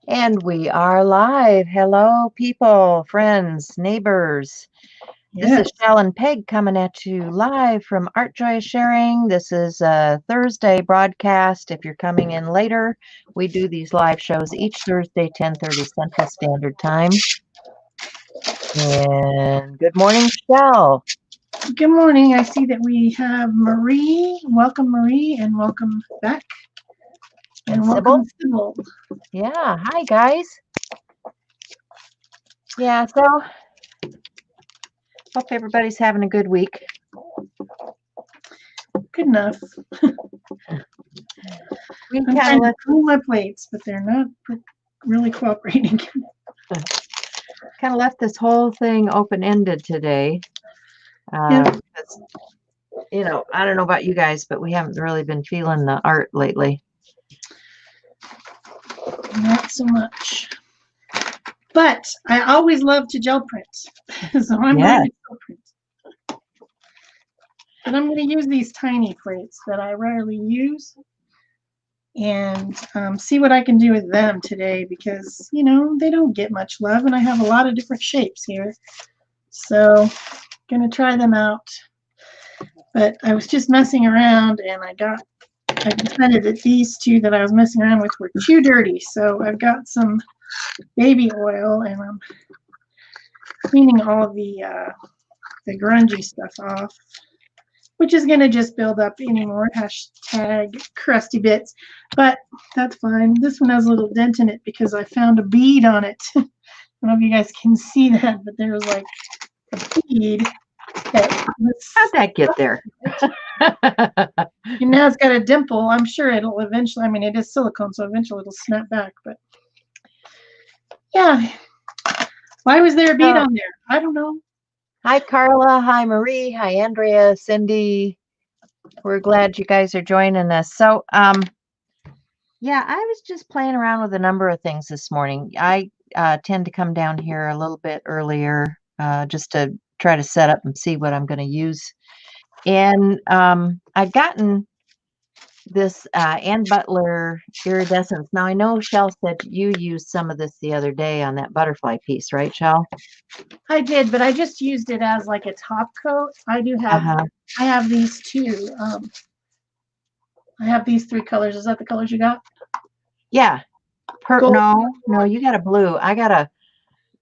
And we are live. Hello, people, friends, neighbors. This Yes. is Shel and Peg coming at you live from Art Joy Sharing. This is a Thursday broadcast. If you're coming in later, we do these live shows each Thursday, 10:30 Central Standard Time. And good morning, Shel. Good morning. I see that we have Marie. Welcome, Marie, and welcome back. And welcome, Sybil. Yeah, hi, guys. Yeah, so hope everybody's having a good week. Good enough. We I'm trying to cool my plates, but they're not really cooperating. Kind of left this whole thing open-ended today. Yep. You know, I don't know about you guys, but we haven't really been feeling the art lately. Not so much. But I always love to gel print. So I'm going to gel print. But I'm going to use these tiny plates that I rarely use and see what I can do with them today because, you know, they don't get much love and I have a lot of different shapes here. So I'm going to try them out. But I was just messing around and I decided that these two that I was messing around with were too dirty. So I've got some baby oil and I'm cleaning all the grungy stuff off, which is going to just build up any more hashtag crusty bits. But that's fine. This one has a little dent in it because I found a bead on it. I don't know if you guys can see that, but there was like a bead. How'd that get there? And now it's got a dimple. I'm sure it'll eventually, I mean, it is silicone, so eventually it'll snap back. But yeah, why was there a bead on there? I don't know. Hi, Carla. Hi, Marie. Hi, Andrea, Cindy. We're glad you guys are joining us. So, yeah, I was just playing around with a number of things this morning. I tend to come down here a little bit earlier just to try to set up and see what I'm going to use. And I've gotten this Ann Butler iridescence. Now, I know Shel said you used some of this the other day on that butterfly piece, right, Shel? I did, but I just used it as like a top coat. I do have, I have these two. I have these three colors. Is that the colors you got? Yeah. No, you got a blue. I got a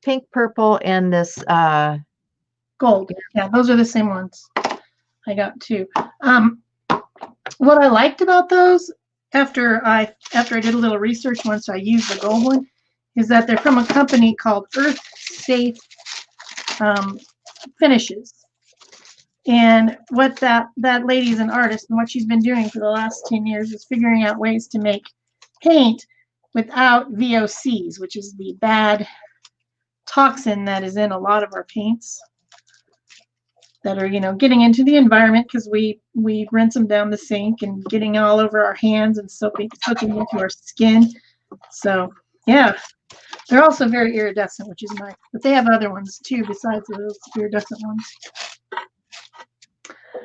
pink, purple, and this gold. Yeah, those are the same ones. I got two. What I liked about those after I did a little research once I used the gold one is that they're from a company called Earth Safe Finishes. And what that lady's an artist, and what she's been doing for the last 10 years is figuring out ways to make paint without VOCs, which is the bad toxin that is in a lot of our paints that are, you know, getting into the environment because we rinse them down the sink and getting all over our hands and soaking into our skin. So yeah, they're also very iridescent, which is nice. But they have other ones too besides those iridescent ones.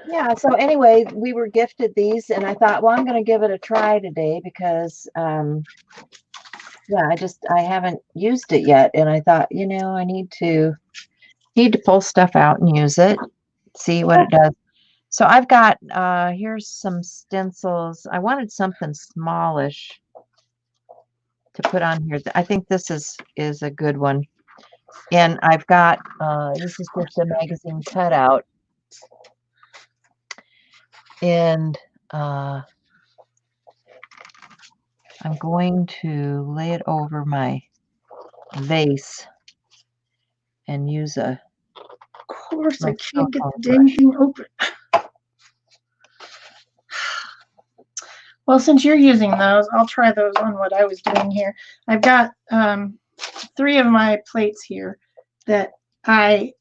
Yeah, so anyway, we were gifted these and I thought, well, I'm going to give it a try today because yeah, I haven't used it yet, and I thought, you know, I need to pull stuff out and use it, see what it does. So I've got here's some stencils. I wanted something smallish to put on here. I think this is a good one. And I've got this is just a magazine cutout. And I'm going to lay it over my vase and use a. Of course, I can't get the dang thing open. Well, since you're using those, I'll try those on what I was doing here. I've got 3 of my plates here that I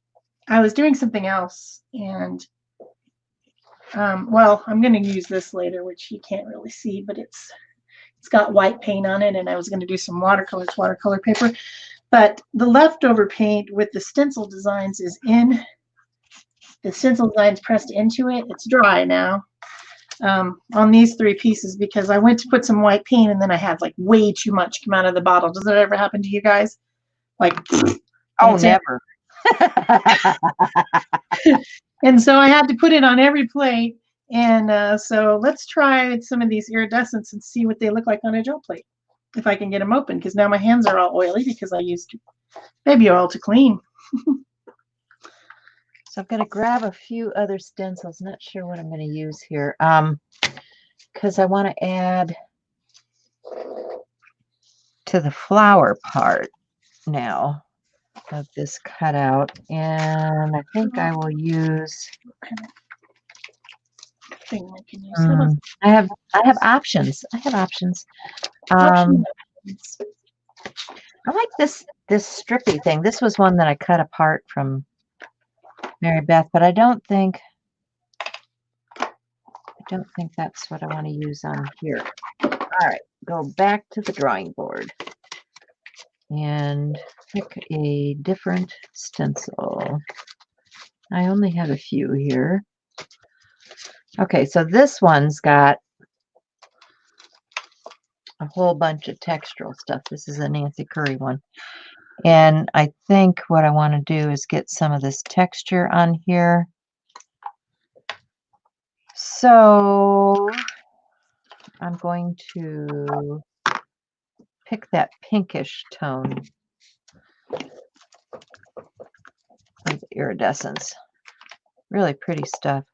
was doing something else, and well, I'm going to use this later, which you can't really see, but it's got white paint on it, and I was going to do some watercolor paper. But the leftover paint with the stencil designs is in. The stencil designs pressed into it. It's dry now. on these 3 pieces because I went to put some white paint and then I had like way too much come out of the bottle. Does that ever happen to you guys? Like, Oh, never. And so I had to put it on every plate. And so let's try some of these iridescents and see what they look like on a gel plate. If I can get them open, because now my hands are all oily because I used baby oil to clean. So I'm going to grab a few other stencils. Not sure what I'm going to use here. Because I want to add to the flower part now of this cutout. And I think I will use Thing I can use. I have options. I have options. I like this strippy thing. This was one that I cut apart from Mary Beth, but I don't think that's what I want to use on here. All right, go back to the drawing board and pick a different stencil. I only have a few here. Okay, so this one's got a whole bunch of textural stuff. This is a Nancy Curry one. And I think what I want to do is get some of this texture on here. So I'm going to pick that pinkish tone with iridescence. Really pretty stuff.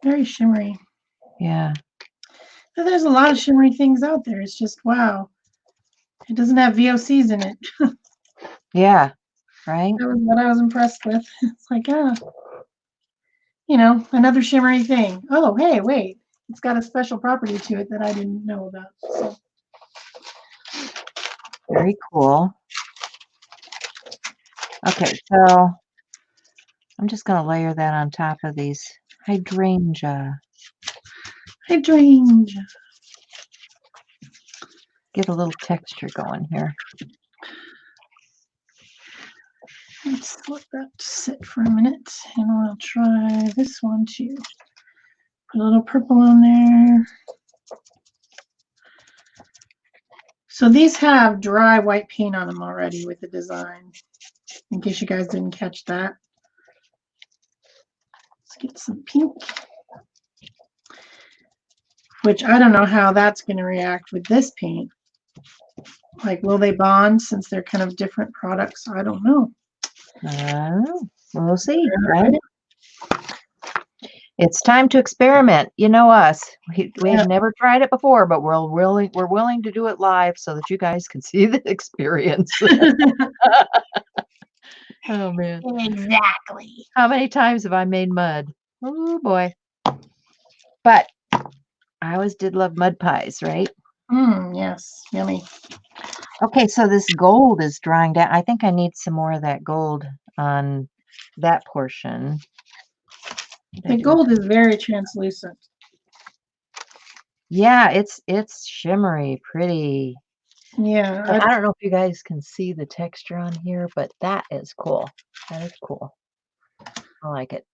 Very shimmery. Yeah. But there's a lot of shimmery things out there. It's just, wow. It doesn't have VOCs in it. Yeah, right? That was what I was impressed with. It's like, you know, another shimmery thing. Oh, hey, wait. It's got a special property to it that I didn't know about. So. Very cool. Okay, so I'm just going to layer that on top of these hydrangea. Hydrangea. Get a little texture going here. Let's let that sit for a minute, and we'll try this one too. Put a little purple on there. So these have dry white paint on them already with the design, in case you guys didn't catch that. Let's get some pink, which I don't know how that's going to react with this paint. Like, will they bond since they're kind of different products? I don't know. We'll see, right? It's time to experiment. You know us. We've never tried it before, but we're willing to do it live so that you guys can see the experience. Oh man. Exactly. How many times have I made mud? Oh boy. But I always did love mud pies, right? Yes, yummy. Okay, so this gold is drying down. I think I need some more of that gold on that portion. The gold is very translucent. Yeah, it's shimmery, pretty. Yeah. I don't know if you guys can see the texture on here, but that is cool. That is cool. I like it.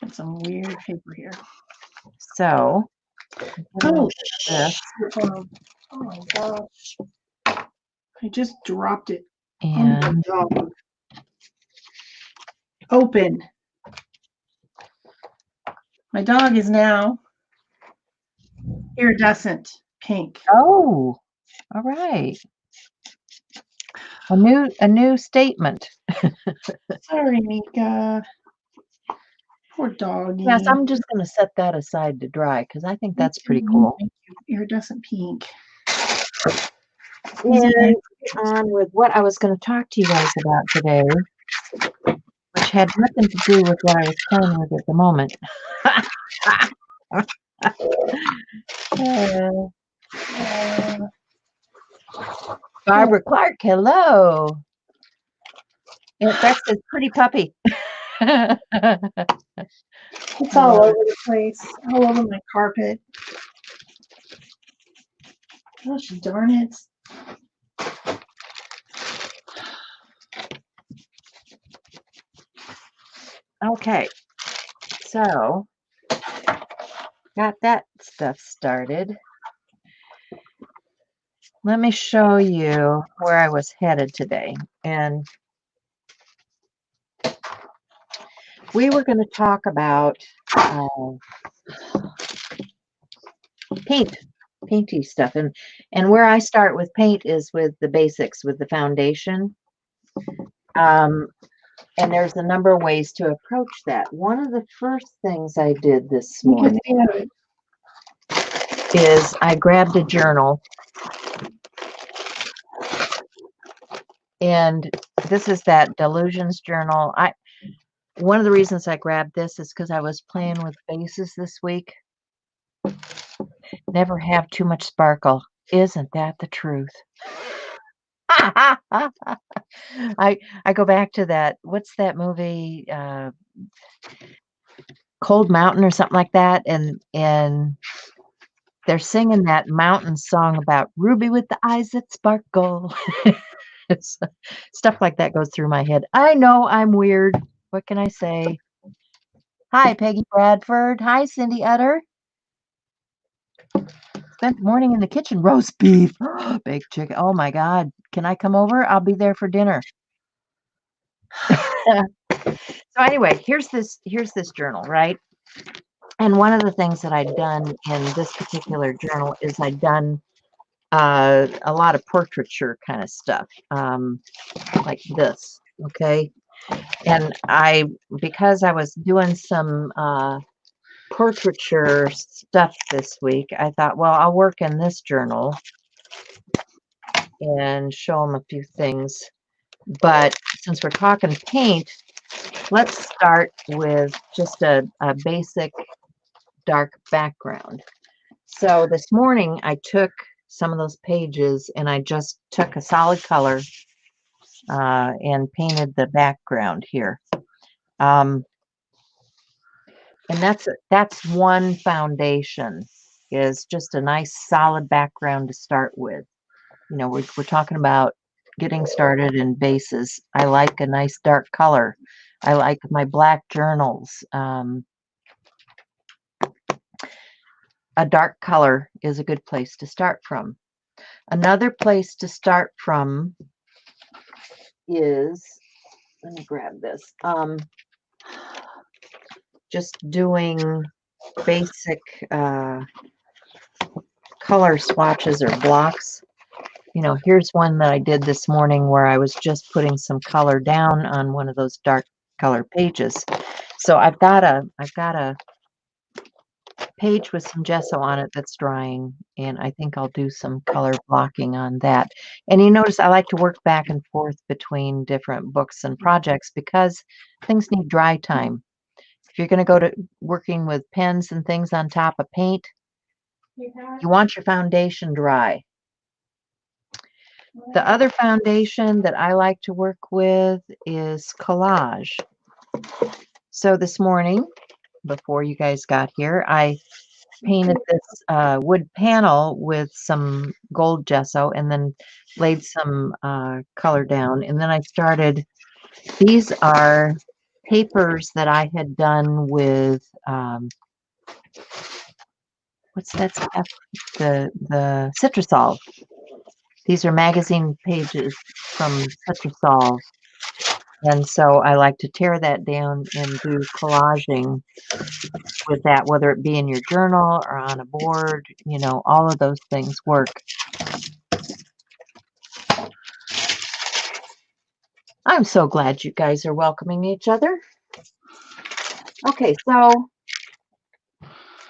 Got some weird paper here. So, oh my gosh. I just dropped it. And open. My dog is now iridescent pink. Oh, all right. A new statement. Sorry, Mika. Poor doggy. Yes, I'm just going to set that aside to dry because I think that's pretty cool. Thank you. Iridescent pink. And on with what I was going to talk to you guys about today, which had nothing to do with what I was playing with at the moment. Barbara Clark, hello. That's a pretty puppy. It's all over the place, all over my carpet. Gosh darn it. Okay, so got that stuff started. Let me show you where I was headed today. And we were going to talk about painty stuff. And where I start with paint is with the basics, with the foundation. And there's a number of ways to approach that. One of the first things I did this morning is I grabbed a journal. And this is that Delusions journal. One of the reasons I grabbed this is because I was playing with bases this week. Never have too much sparkle. Isn't that the truth? I go back to that. What's that movie? Cold Mountain or something like that. And they're singing that mountain song about Ruby with the eyes that sparkle. Stuff like that goes through my head. I know I'm weird. What can I say? Hi, Peggy Bradford. Hi, Cindy Utter. Spent the morning in the kitchen. Roast beef. Baked chicken. Oh, my God. Can I come over? I'll be there for dinner. So anyway, here's this journal, right? And one of the things that I'd done in this particular journal is I'd done a lot of portraiture kind of stuff, like this, okay? And because I was doing some portraiture stuff this week, I thought, well, I'll work in this journal and show them a few things. But since we're talking paint, let's start with just a basic dark background. So this morning I took some of those pages and I just took a solid color and painted the background here. And that's one foundation, is just a nice solid background to start with. You know, we're talking about getting started in bases. I like a nice dark color. I like my black journals. A dark color is a good place to start from. Another place to start from is, let me grab this, just doing basic color swatches or blocks. You know, here's one that I did this morning where I was just putting some color down on one of those dark color pages. So I've got a page with some gesso on it that's drying, and I think I'll do some color blocking on that. And you notice I like to work back and forth between different books and projects because things need dry time. If you're going to go to working with pens and things on top of paint, you want your foundation dry. The other foundation that I like to work with is collage. So this morning, before you guys got here, I painted this wood panel with some gold gesso and then laid some color down. And then I started, these are papers that I had done with, what's that stuff? The Citrusol. These are magazine pages from Citrusol. And so I like to tear that down and do collaging with that, whether it be in your journal or on a board, you know, all of those things work. I'm so glad you guys are welcoming each other. Okay, so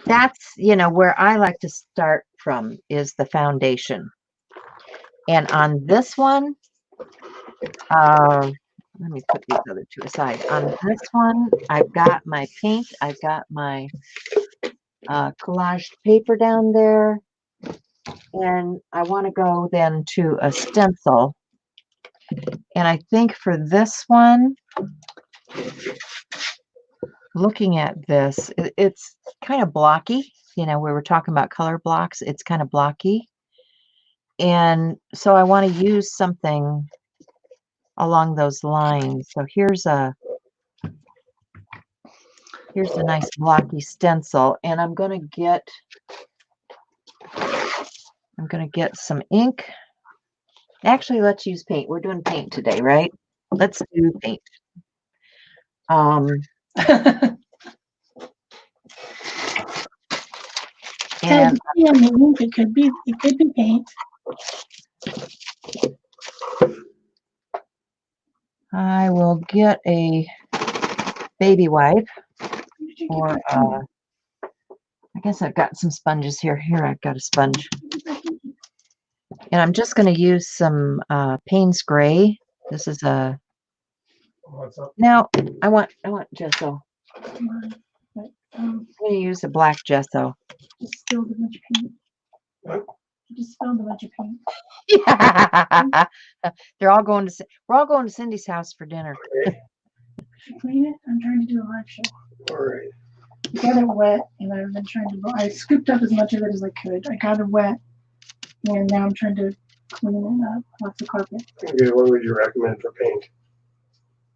that's, you know, where I like to start from is the foundation. And on this one, let me put these other two aside. On this one, I've got my paint. I've got my collaged paper down there. And I want to go then to a stencil. And I think for this one, looking at this, it's kind of blocky. You know, we were talking about color blocks. It's kind of blocky. And so I want to use something along those lines. So here's Here's a nice blocky stencil, and I'm gonna get some ink. Actually, let's use paint. We're doing paint today, right? Let's do paint. And And on the ink, it could be paint. I will get a baby wipe, or I guess I've got some sponges here. Here, I've got a sponge. And I'm just going to use some Payne's Gray. This is a. Now, I want gesso. I'm going to use a black gesso. Just spilled a bunch of paint. Just spilled a bunch of paint. Yeah. We're all going to Cindy's house for dinner. Should clean it? I'm trying to do a live show. All right. I got it wet, and I've been trying to. I scooped up as much of it as I could. I got it wet, and now I'm trying to clean it up off the carpet. Okay, what would you recommend for paint?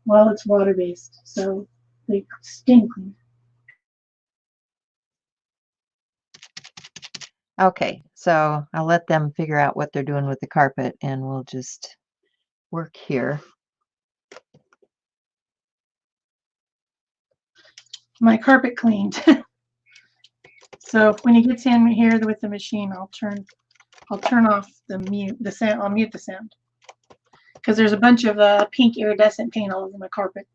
Well, it's water-based, so they stain clean. Okay, so I'll let them figure out what they're doing with the carpet, and we'll just work here. My carpet cleaned. So when he gets in here with the machine, I'll turn off the sound. I'll mute the sound because there's a bunch of pink iridescent paint all over my carpet.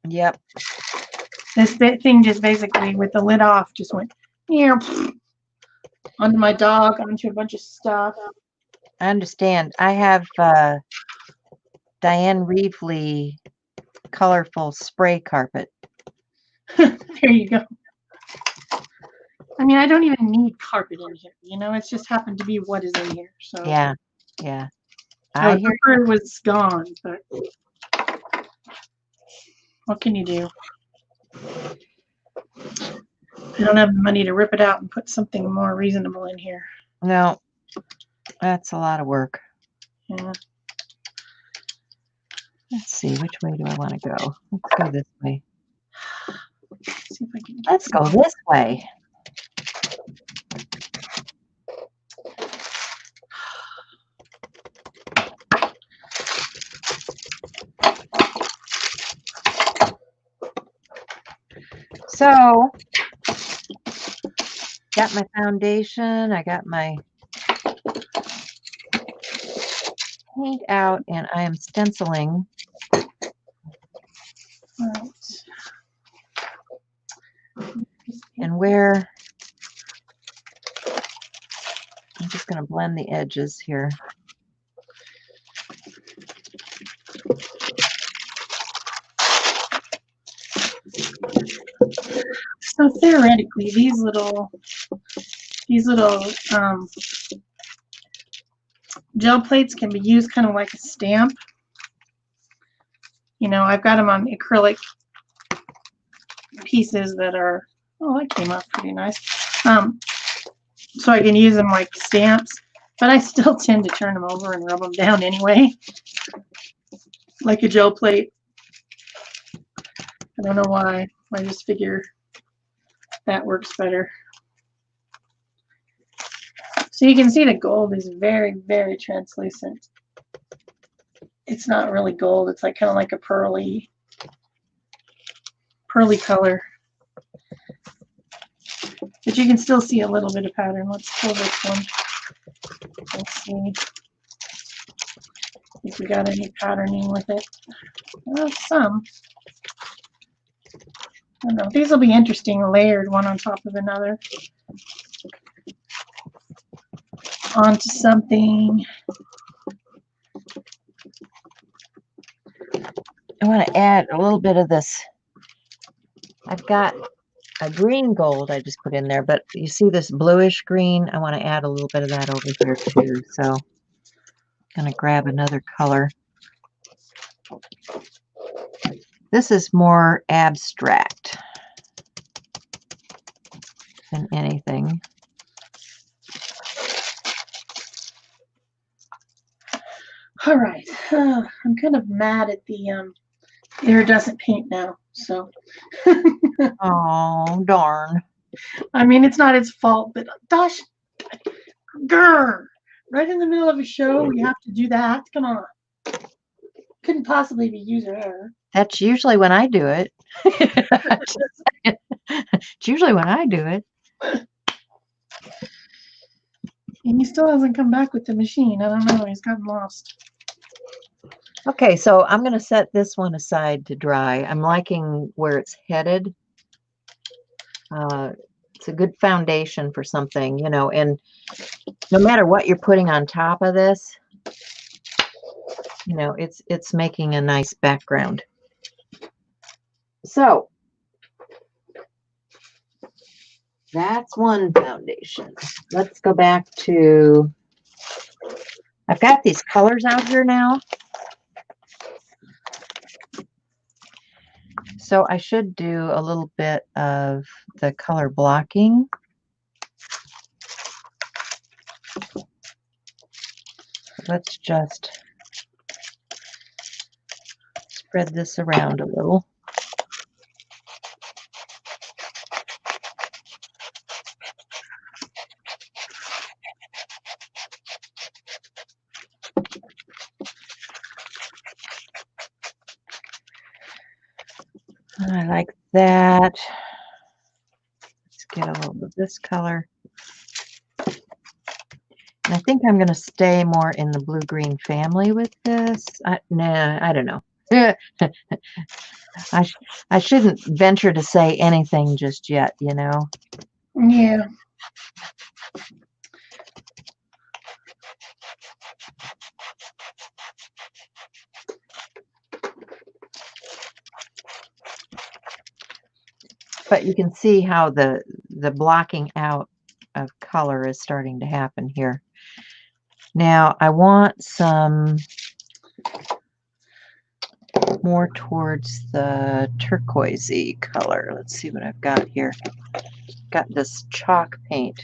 Yep. This thing just basically, with the lid off, just went onto my dog, onto a bunch of stuff. I understand. I have Diane Reevely colorful spray carpet. There you go. I mean, I don't even need carpet in here. You know, it's just happened to be what is in here. So Yeah, yeah. I I hear prefer it was gone, but what can you do? I don't have the money to rip it out and put something more reasonable in here. no. That's a lot of work. Yeah. Let's see, which way do I want to go? Let's go this way. See if I can get Let's go this way. So, got my foundation, I got my paint out, and I am stenciling. Right. And where I'm just going to blend the edges here. So theoretically, these little gel plates can be used kind of like a stamp. You know, I've got them on acrylic pieces that are, oh, that came out pretty nice. So I can use them like stamps, but I still tend to turn them over and rub them down anyway, like a gel plate. I don't know why. I just figure that works better. So you can see the gold is very, very translucent. It's not really gold. It's like kind of like a pearly color. But you can still see a little bit of pattern. Let's pull this one. Let's see if we got any patterning with it. Well, some. I don't know. These will be interesting, layered one on top of another. Onto something. I want to add a little bit of this. I've got a green gold I just put in there, but you see this bluish green? I want to add a little bit of that over here too. So I'm going to grab another color. This is more abstract than anything. All right. I'm kind of mad at the iridescent paint now. So Oh, darn. I mean, it's not his fault, but gosh, grr, right in the middle of a show, we have to do that. Come on. Couldn't possibly be user error. That's usually when I do it. It's usually when I do it. And he still hasn't come back with the machine. I don't know. He's gotten lost. Okay, so I'm going to set this one aside to dry. I'm liking where it's headed. It's a good foundation for something, you know, and no matter what you're putting on top of this, you know, it's making a nice background. So that's one foundation. Let's go back to, I've got these colors out here now. So I should do a little bit of the color blocking. Let's just spread this around a little. I like that. Let's get a little of this color. And I think I'm going to stay more in the blue-green family with this. Nah, I don't know. I shouldn't venture to say anything just yet, you know. Yeah. But you can see how the blocking out of color is starting to happen here. Now I want some more towards the turquoisey color. Let's see what I've got here. Got this chalk paint.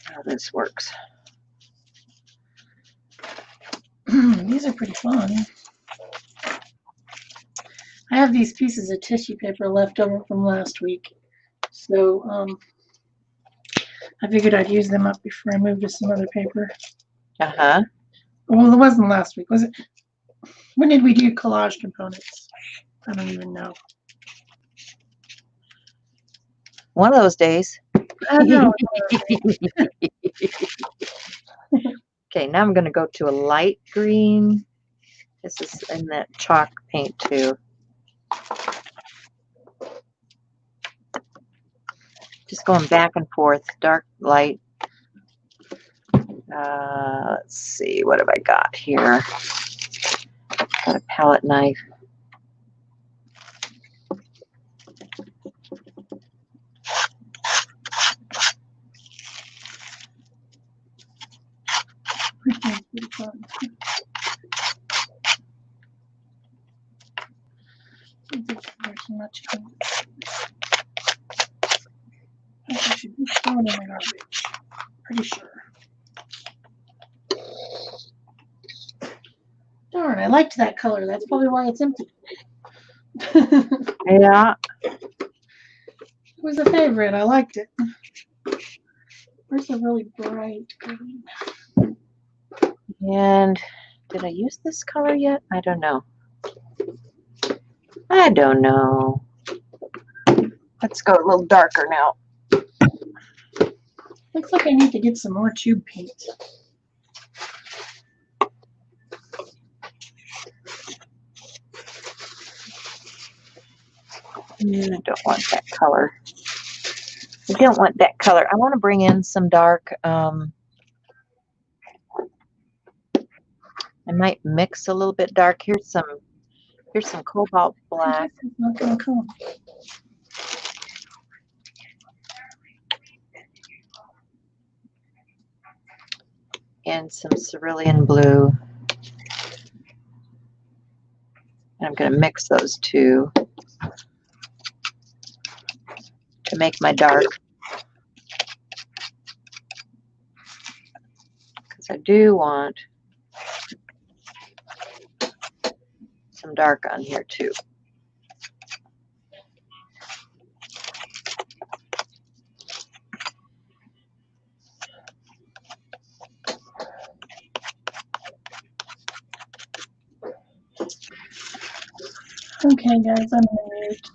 How this works. These are pretty fun. I have these pieces of tissue paper left over from last week. So I figured I'd use them up before I move to some other paper. Uh-huh. Well, it wasn't last week, was it? When did we do collage components? I don't even know. One of those days. I know. Okay, now I'm going to go to a light green. This is in that chalk paint too. Just going back and forth, dark, light. Let's see, what have I got here? Got a palette knife. Pretty fun. There's much ink. I think I should just throw it in the garbage. Pretty sure. Darn, I liked that color. That's probably why it's empty. Yeah. It was a favorite. I liked it. Where's the really bright green? And did I use this color yet? I don't know. I don't know. Let's go a little darker now. Looks like I need to get some more tube paint. I don't want that color. I don't want that color. I want to bring in some dark. I might mix a little bit dark. Here's some cobalt black. It's not gonna come. And some cerulean blue. And I'm going to mix those two. to make my dark. Because I do want some dark on here too. Okay, guys, I'm gonna mute.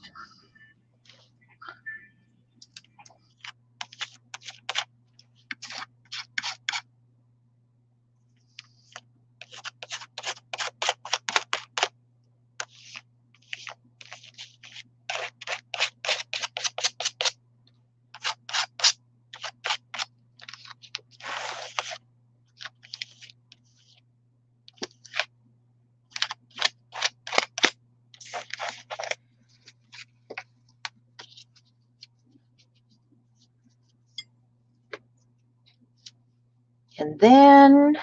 And then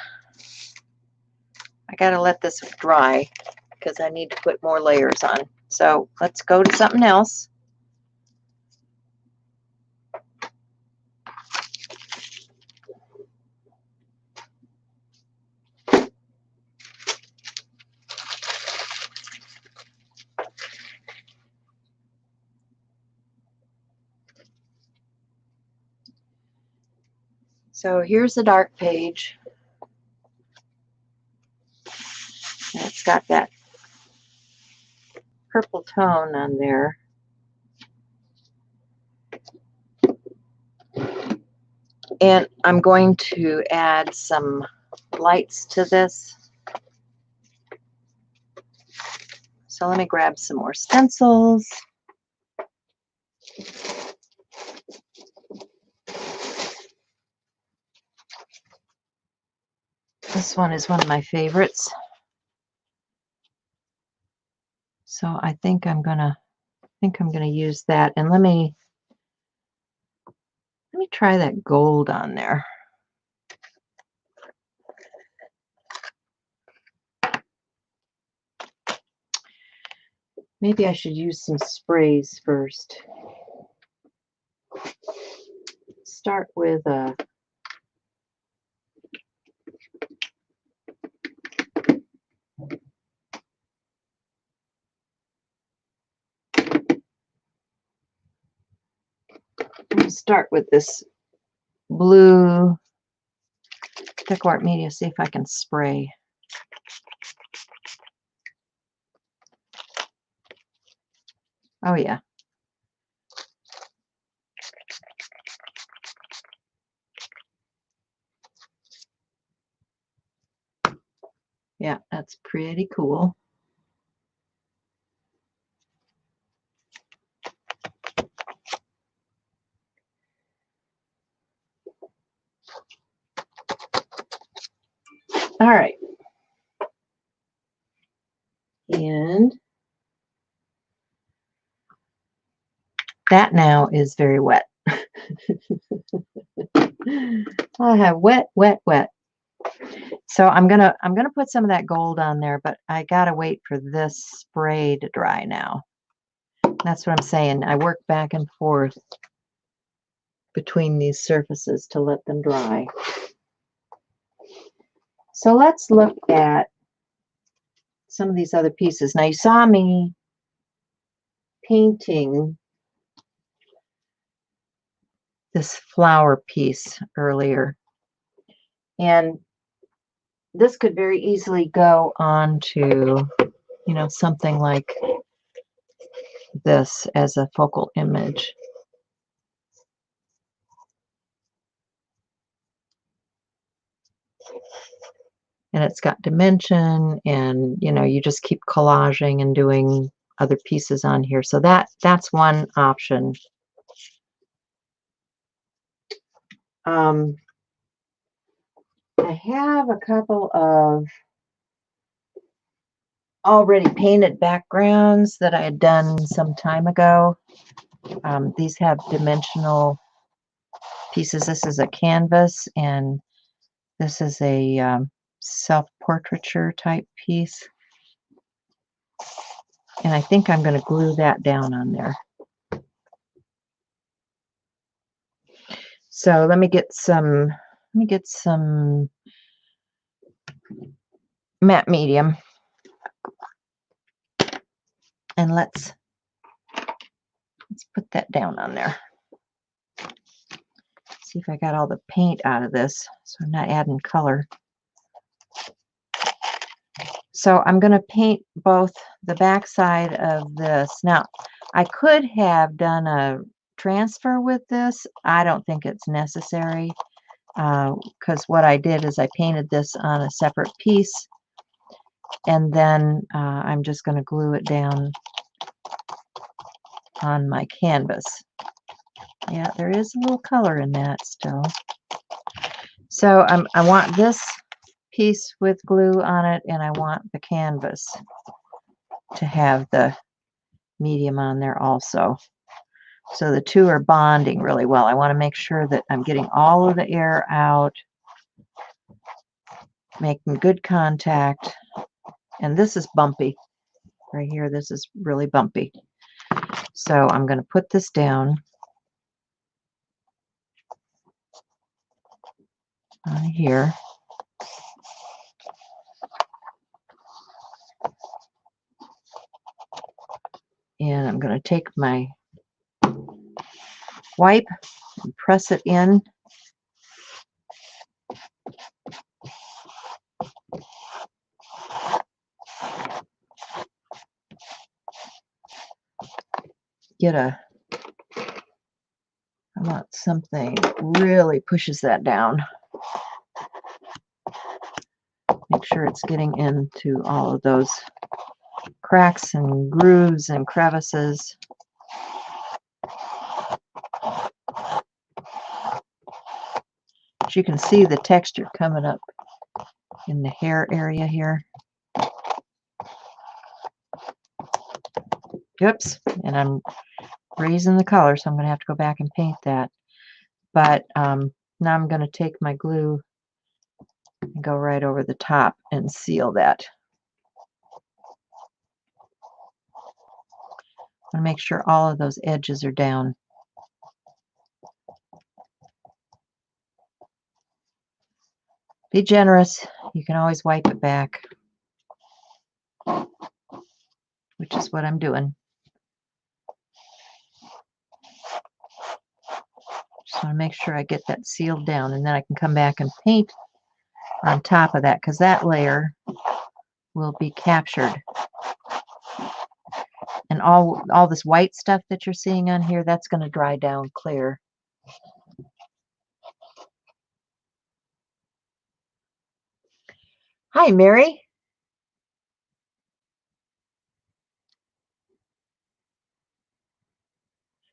I gotta let this dry because I need to put more layers on. So let's go to something else. So here's the dark page. And it's got that purple tone on there. And I'm going to add some lights to this. So let me grab some more stencils. This one is one of my favorites. So I think I'm gonna use that. And let me try that gold on there. Maybe I should use some sprays first. Start with a this blue Pickart Media, see if I can spray. Oh yeah. Yeah, that's pretty cool. All right. And that now is very wet. I have wet, wet, wet. So I'm gonna put some of that gold on there, but I gotta wait for this spray to dry now. That's what I'm saying. I work back and forth between these surfaces to let them dry. So let's look at some of these other pieces. Now you saw me painting this flower piece earlier. And this could very easily go on to, you know, something like this as a focal image. And it's got dimension, and you know, you just keep collaging and doing other pieces on here. So that's one option. I have a couple of already painted backgrounds that I had done some time ago. These have dimensional pieces. This is a canvas, and this is a self-portraiture type piece. And I think I'm going to glue that down on there. So let me get some matte medium, and let's put that down on there. See if I got all the paint out of this, so I'm not adding color. So I'm going to paint both the back side of this. Now, I could have done a transfer with this. I don't think it's necessary, because what I did is I painted this on a separate piece, and then I'm just going to glue it down on my canvas. Yeah, there is a little color in that still. So I want this piece with glue on it, and I want the canvas to have the medium on there also. So the two are bonding really well. I want to make sure that I'm getting all of the air out, making good contact. And this is bumpy right here. This is really bumpy. So I'm going to put this down on here. And I'm going to take my wipe and press it in. I want something that really pushes that down. Make sure it's getting into all of those cracks and grooves and crevices. But you can see the texture coming up in the hair area here. Oops, and I'm raising the color, so I'm going to have to go back and paint that. But now I'm going to take my glue and go right over the top and seal that. I want to make sure all of those edges are down. Be generous. You can always wipe it back, which is what I'm doing. Just want to make sure I get that sealed down, and then I can come back and paint on top of that, because that layer will be captured. And all this white stuff that you're seeing on here, that's going to dry down clear. Hi, Mary.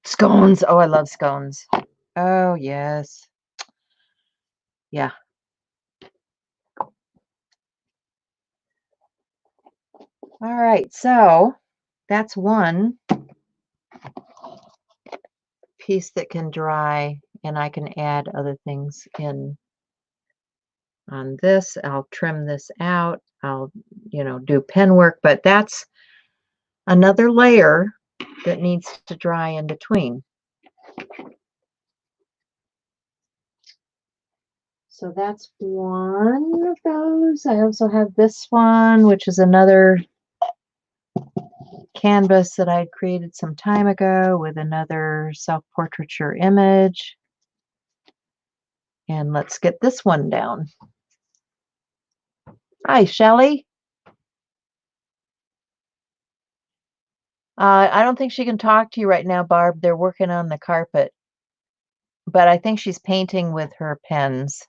Scones. Oh, I love scones. Oh, yes. Yeah. All right, so that's one piece that can dry, and I can add other things in on this. I'll trim this out. I'll, do pen work, but that's another layer that needs to dry in between. So that's one of those. I also have this one, which is another canvas that I created some time ago with another self-portraiture image. And let's get this one down. Hi, Shelley. I don't think she can talk to you right now, Barb. They're working on the carpet. But I think she's painting with her pens.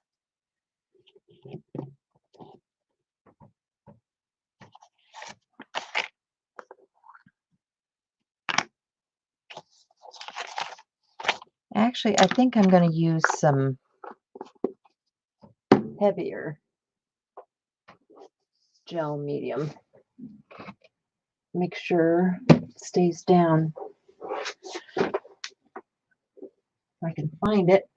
Actually, I think I'm going to use some heavier gel medium. Make sure it stays down. If I can find it.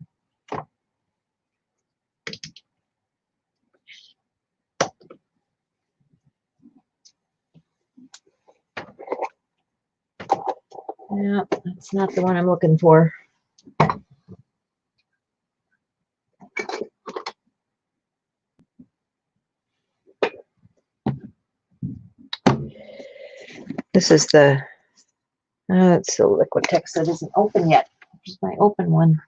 Yeah, that's not the one I'm looking for. This is the, it's the liquid text that isn't open yet. Here's my open one.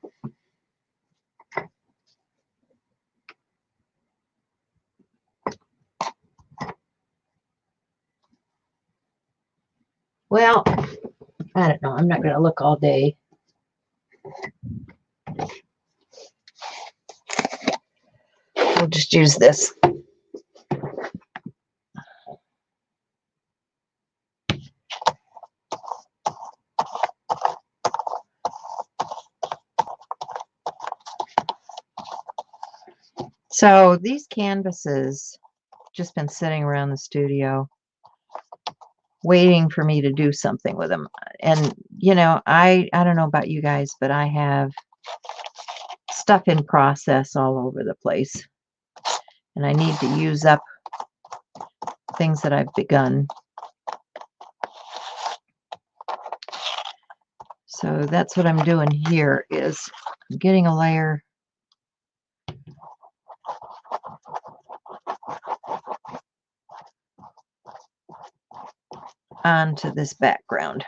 Well, I don't know. I'm not going to look all day. We'll just use this. So these canvases just been sitting around the studio waiting for me to do something with them. And you know, I don't know about you guys, but I have stuff in process all over the place. And I need to use up things that I've begun. So that's what I'm doing here is I'm getting a layer onto this background.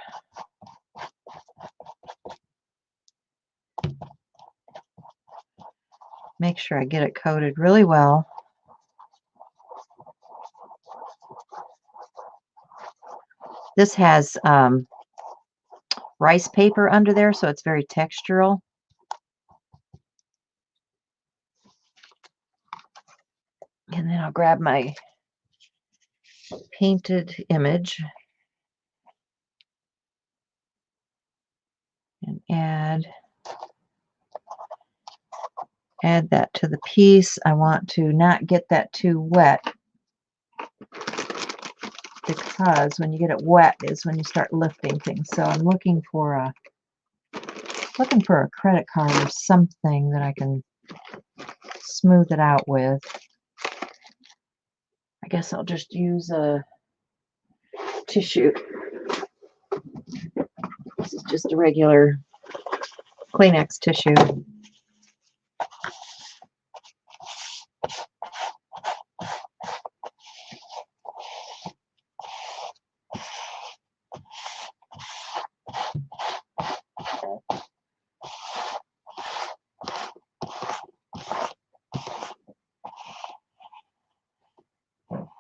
Make sure I get it coated really well. This has rice paper under there, so it's very textural. And then I'll grab my painted image and add that to the piece. I want to not get that too wet, because when you get it wet is when you start lifting things. So I'm looking for a credit card or something that I can smooth it out with. I guess I'll just use a tissue. This is just a regular Kleenex tissue.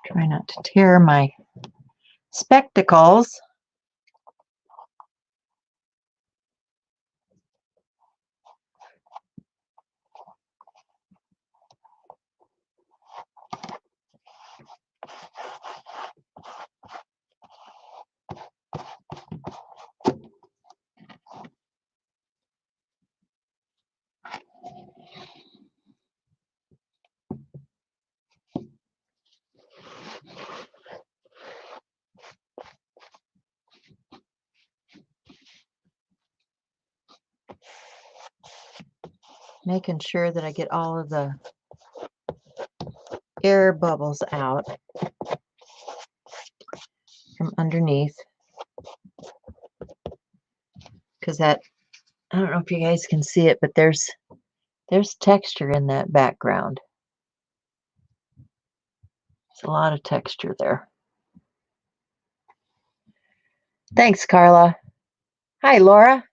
Try not to tear my spectacles. Making sure that I get all of the air bubbles out from underneath, because that, I don't know if you guys can see it, but there's texture in that background. There's a lot of texture there. Thanks, Carla. Hi, Laura.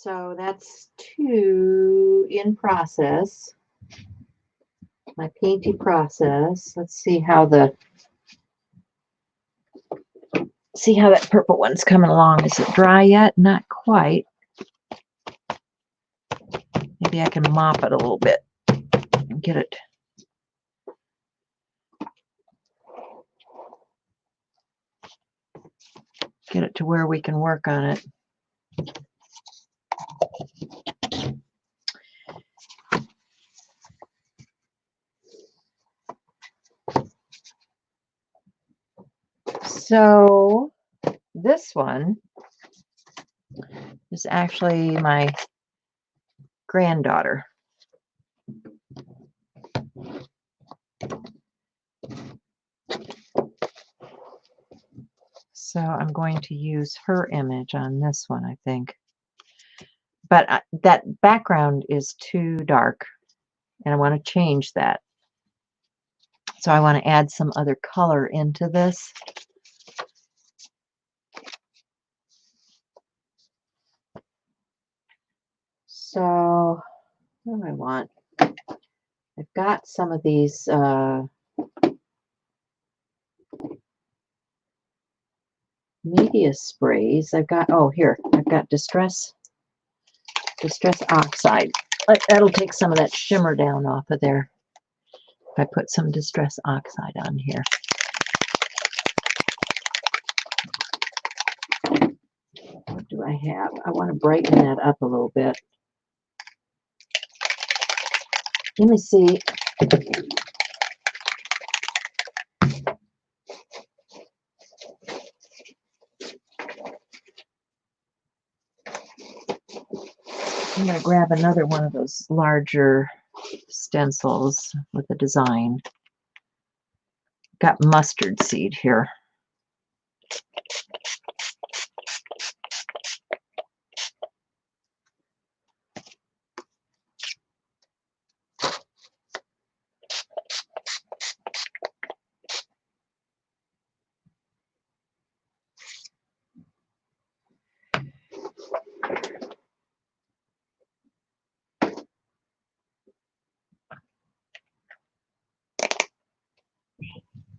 So that's 2 in process. My painting process. Let's see how that purple one's coming along. Is it dry yet? Not quite. Maybe I can mop it a little bit and get it to where we can work on it. So this one is actually my granddaughter. So I'm going to use her image on this one, I think. But that background is too dark. and I want to change that. So I want to add some other color into this. So what do I want? I've got some of these media sprays. I've got, oh, here, I've got distress oxide. That'll take some of that shimmer down off of there. If I put some distress oxide on here. What do I have? I want to brighten that up a little bit. Let me see. I'm going to grab another one of those larger stencils with a design. Got mustard seed here.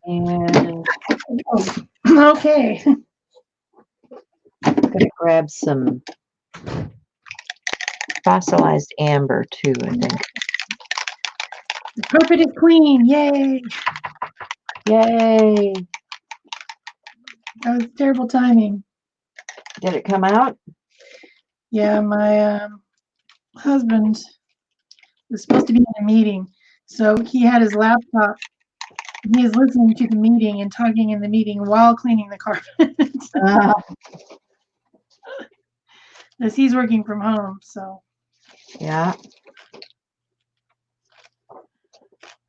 And Okay. I'm going to grab some fossilized amber too, I think. The carpet is clean. Yay. Yay! That was terrible timing. Did it come out? Yeah, my husband was supposed to be in a meeting, so he had his laptop. He is listening to the meeting and talking in the meeting while cleaning the carpet. As he's working from home, so. Yeah.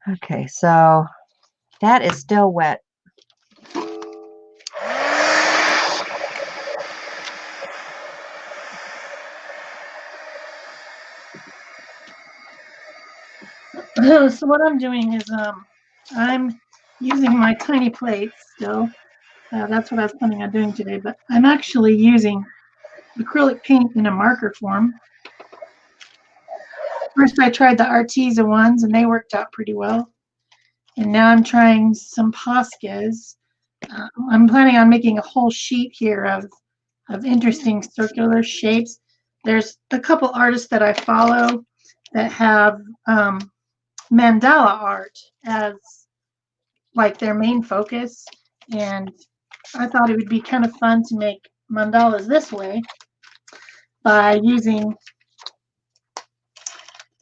Okay, so that is still wet. So what I'm doing is I'm using my tiny plates still. That's what I was planning on doing today, but I'm actually using acrylic paint in a marker form. First I tried the Arteza ones and they worked out pretty well. And now I'm trying some Poscas. I'm planning on making a whole sheet here of interesting circular shapes. There's a couple artists that I follow that have mandala art as like their main focus, and I thought it would be kind of fun to make mandalas this way by using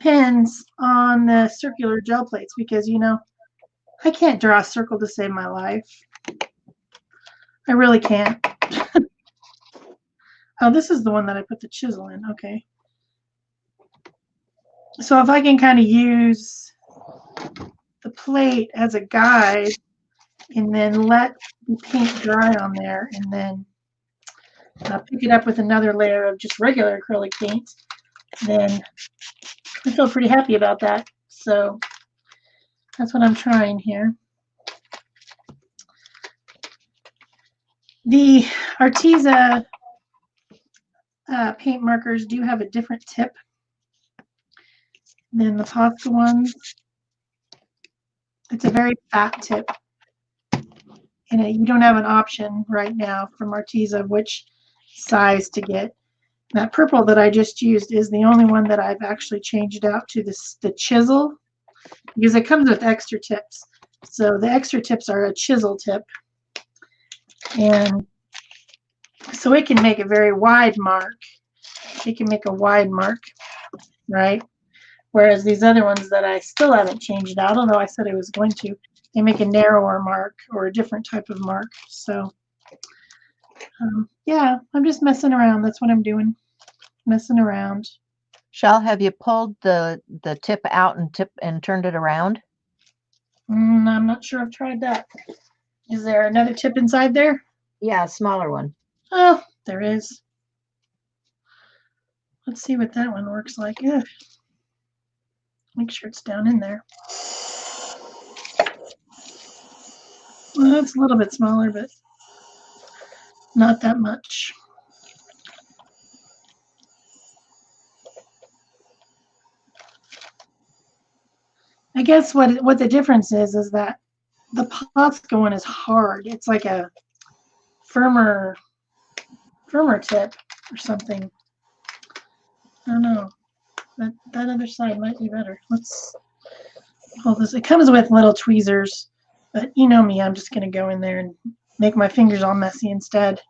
pens on the circular gel plates, because you know I can't draw a circle to save my life. I really can't. Oh, this is the one that I put the chisel in. Okay. So if I can kind of use the plate as a guide and then let the paint dry on there and then pick it up with another layer of just regular acrylic paint, then I feel pretty happy about that. So that's what I'm trying here. The Arteza paint markers do have a different tip than the Posca ones. It's a very fat tip, and you don't have an option right now from Arteza of which size to get. That purple that I just used is the only one that I've actually changed out to the chisel, because it comes with extra tips. So the extra tips are a chisel tip, and so it can make a very wide mark. It can make a wide mark, right? Whereas these other ones that I still haven't changed out, although I said I was going to, they make a narrower mark or a different type of mark. So yeah, I'm just messing around. That's what I'm doing, messing around. Shel, have you pulled the tip out and turned it around? I'm not sure I've tried that. Is there another tip inside there? Yeah, a smaller one. Oh, there is. Let's see what that one works like. Ugh. Make sure it's down in there. Well, it's a little bit smaller, but not that much. I guess what the difference is that the Posca one is hard. It's like a firmer tip or something. I don't know. That other side might be better. Let's hold this. It comes with little tweezers, but you know me, I'm just gonna go in there and make my fingers all messy instead.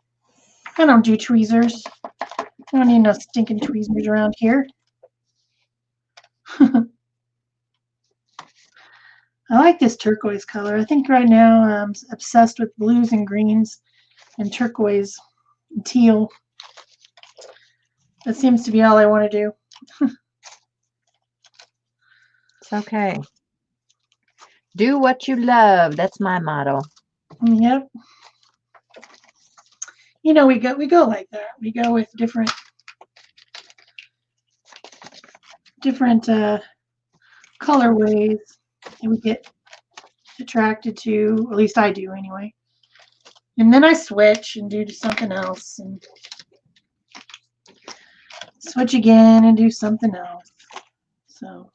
I don't do tweezers. I don't need no stinking tweezers around here. I like this turquoise color. I think right now I'm obsessed with blues and greens and turquoise and teal. That seems to be all I want to do. It's okay. Do what you love. That's my motto. Yep. You know, we go like that. We go with different colorways, and we get attracted to, at least I do anyway. And then I switch and do something else, and switch again and do something else. So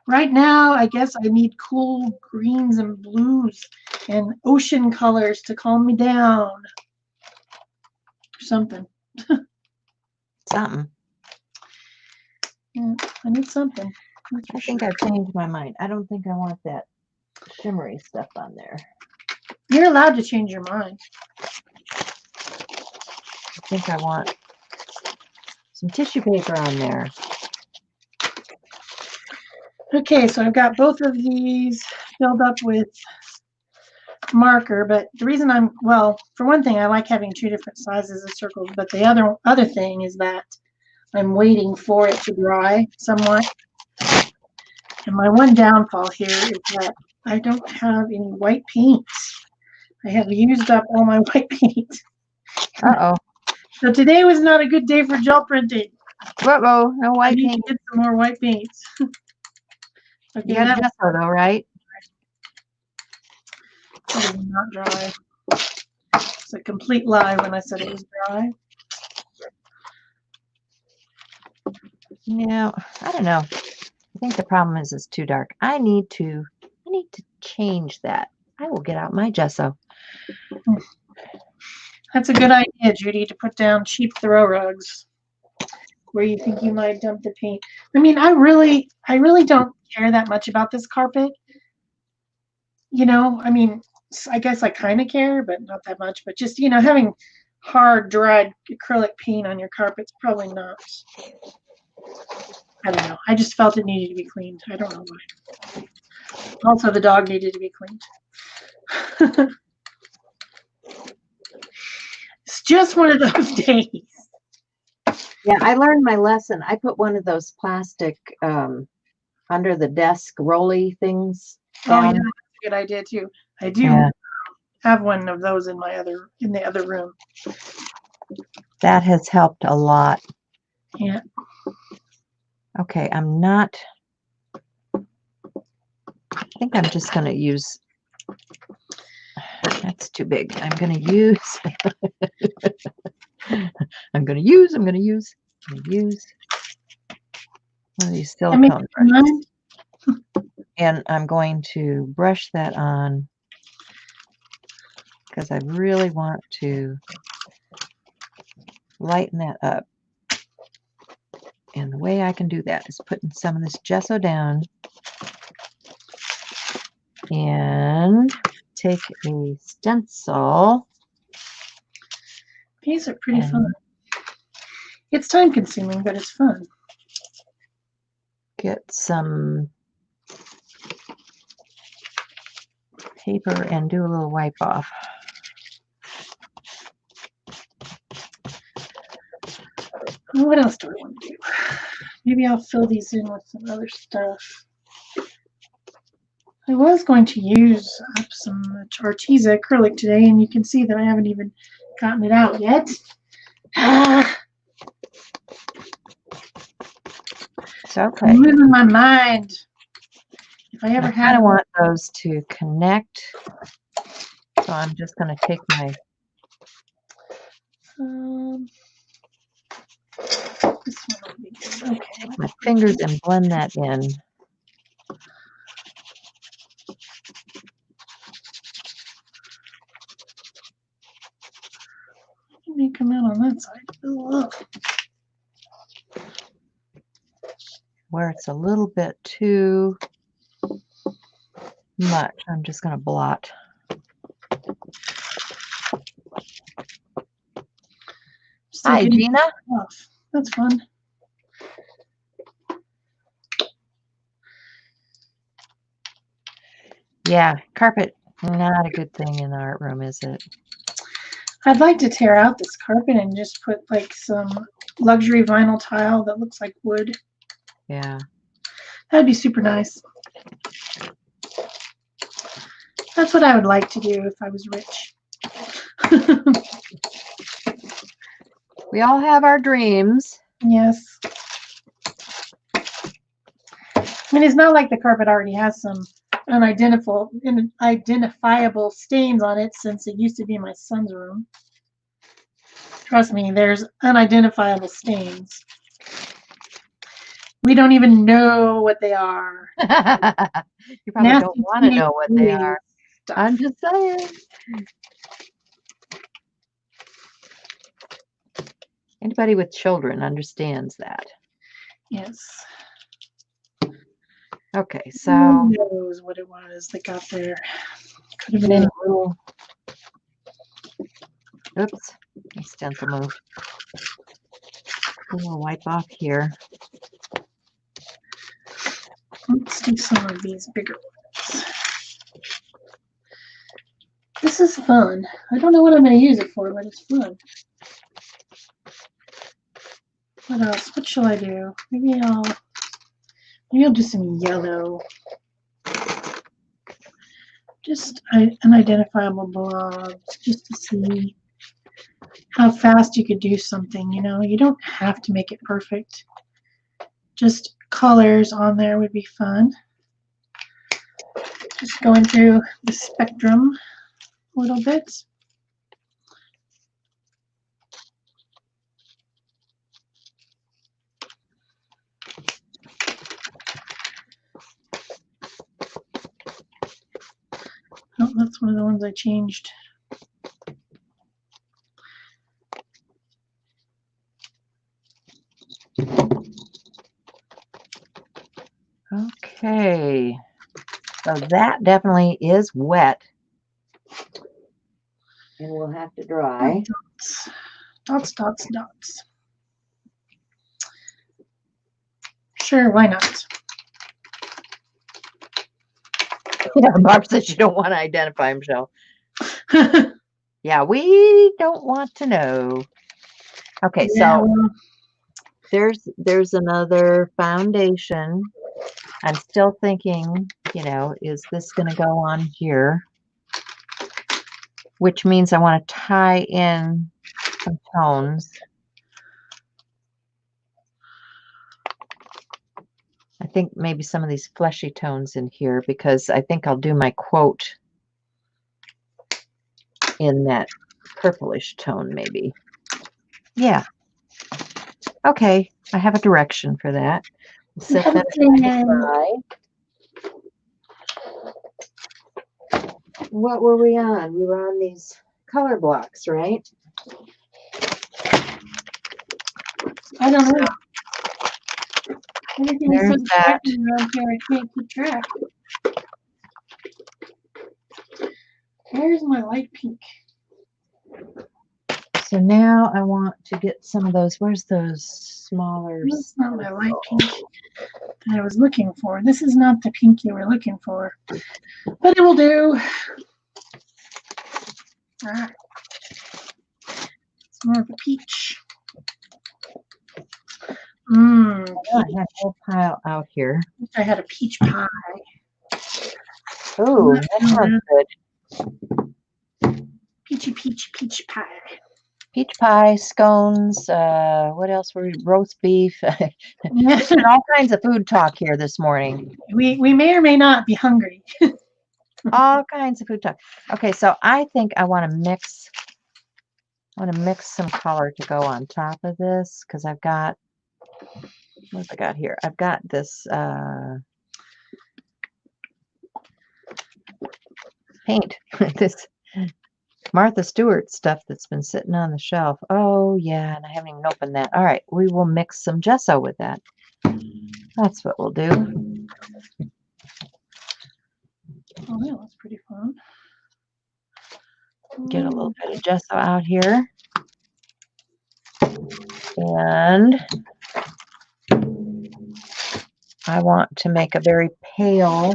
right now, I guess I need cool greens and blues and ocean colors to calm me down. Something. Something. Yeah, I need something. I think I've changed my mind. I don't think I want that shimmery stuff on there. You're allowed to change your mind. I think I want some tissue paper on there. Okay, so I've got both of these filled up with marker, but the reason well, for one thing, I like having two different sizes of circles, but the other thing is that I'm waiting for it to dry somewhat. And my one downfall here is that I don't have any white paint. I have used up all my white paint. Uh-oh. So today was not a good day for gel printing. Uh-oh. No I white need paint. to get some more white paint. Okay, You have gesso though, right? That is not dry. It's a complete lie when I said it was dry. No, I don't know. I think the problem is it's too dark. I need to change that. I will get out my gesso. That's a good idea, Judy, to put down cheap throw rugs where you think you might dump the paint. I mean, I really don't care that much about this carpet. You know, I mean, I guess I kind of care, but not that much. But just, you know, having hard, dried acrylic paint on your carpet's probably not. I don't know. I just felt it needed to be cleaned. I don't know why. Also, the dog needed to be cleaned. It's just one of those days. Yeah, I learned my lesson. I put one of those plastic under the desk rolly things Oh, yeah, down. that's a good idea too. I do have one of those in the other room. That has helped a lot. Yeah. Okay, I think I'm just going to use, that's too big. I'm going to use one of these silicone brushes. And I'm going to brush that on because I really want to lighten that up. And the way I can do that is putting some of this gesso down and take a stencil. These are pretty fun. It's time consuming, but it's fun. Get some paper and do a little wipe off. What else do I want to do? Maybe I'll fill these in with some other stuff. I was going to use up some Arteza acrylic today, and you can see that I haven't even gotten it out yet. It's okay. I'm losing my mind. If I ever I had kind of one. want those to connect. So I'm just going to take my This one will be good. Okay. my fingers and blend that in. Let me come out on that side. Ugh. Where it's a little bit too much, I'm just going to blot. Still Hi, getting Gina. off. That's fun. Yeah, carpet, not a good thing in the art room, is it? I'd like to tear out this carpet and just put like some luxury vinyl tile that looks like wood. Yeah. That'd be super nice. That's what I would like to do if I was rich. We all have our dreams. Yes. I mean, it's not like the carpet already has some unidentifiable stains on it since it used to be my son's room. Trust me, there's unidentifiable stains. We don't even know what they are. You probably Nasty don't want to know what they teeny are. stuff. I'm just saying. Anybody with children understands that. Yes. Okay, so Who knows what it was that got there? Could have been any. little. Oops, my stencil moved. A little wipe off here. Let's do some of these bigger ones. This is fun. I don't know what I'm going to use it for, but it's fun. What else? What shall I do? Maybe I'll do some yellow. Just unidentifiable blobs, just to see how fast you could do something. You know, you don't have to make it perfect. Just colors on there would be fun. Just going through the spectrum a little bit. Oh, that's one of the ones I changed. Okay, so that definitely is wet. And we'll have to dry. Dots, dots, dots, dots. Sure, why not? Yeah, Barb says you don't want to identify him, Shel. Yeah, we don't want to know. Okay, Yeah, so well, there's another foundation. I'm still thinking, you know, is this going to go on here? Which means I want to tie in some tones. I think maybe some of these fleshy tones in here because I think I'll do my quote in that purplish tone maybe. Yeah. Okay, I have a direction for that. Set that aside to dry. What were we on? We were on these color blocks, right? I don't know. Everything is so There's that. distracting around here, I can't keep track. Where's my light pink? So now I want to get some of those. Where's those smaller? That's not my light pink that I was looking for. This is not the pink you were looking for, but it will do. Ah, it's more of a peach. I have a whole pile out here. Wish I had a peach pie. Oh, that sounds good. Peachy peach peach pie. peach pie, scones, what else were we, roast beef. Yeah. All kinds of food talk here this morning. We may or may not be hungry. All kinds of food talk. Okay, so I think I want to mix some color to go on top of this because I've got, what have I got here? I've got this paint, this Martha Stewart stuff that's been sitting on the shelf. Oh yeah, and I haven't even opened that. All right, we will mix some gesso with that. That's what we'll do. Oh, that was pretty fun. Get a little bit of gesso out here. And I want to make a very pale.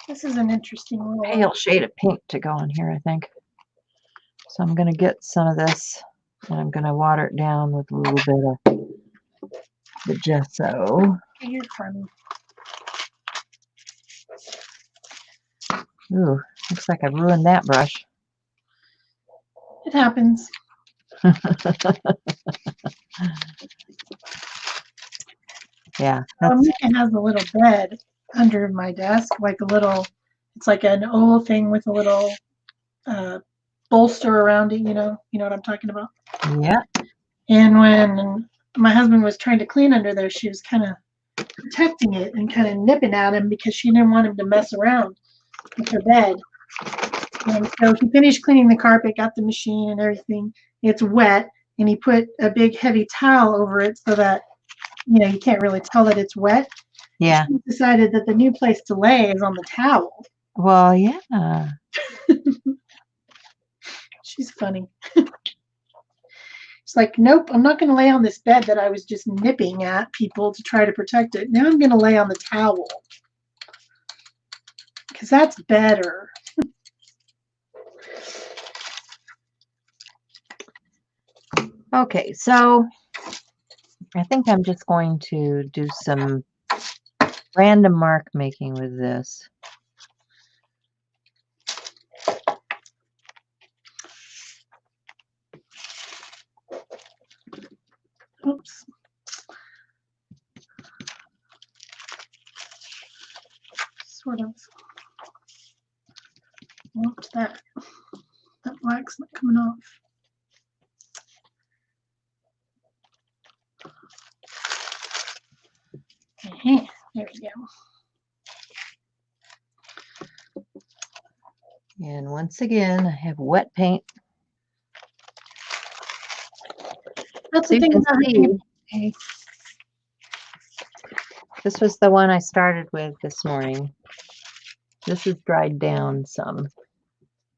This is an interesting one. Pale shade of pink to go in here, I think. So I'm going to get some of this and I'm going to water it down with a little bit of the gesso. You're funny. Ooh, looks like I've ruined that brush. It happens. Yeah. Mika has a little bed under my desk, like a little, it's like an old thing with a little bolster around it, you know what I'm talking about? Yeah. And when my husband was trying to clean under there, she was kind of protecting it and kind of nipping at him because she didn't want him to mess around with her bed. And so he finished cleaning the carpet, got the machine and everything. It's wet, and he put a big heavy towel over it so that, you can't really tell that it's wet. Yeah. She decided that the new place to lay is on the towel. Well, yeah. She's funny. It's like, nope, I'm not going to lay on this bed that I was just nipping at people to try to protect it. Now I'm going to lay on the towel because that's better. Okay, so I think I'm just going to do some random mark making with this. Oops. Sort of. Whoops, that black's not coming off. There we go. And once again, I have wet paint. That's So the you thing can about see, this was the one I started with this morning. This is dried down some.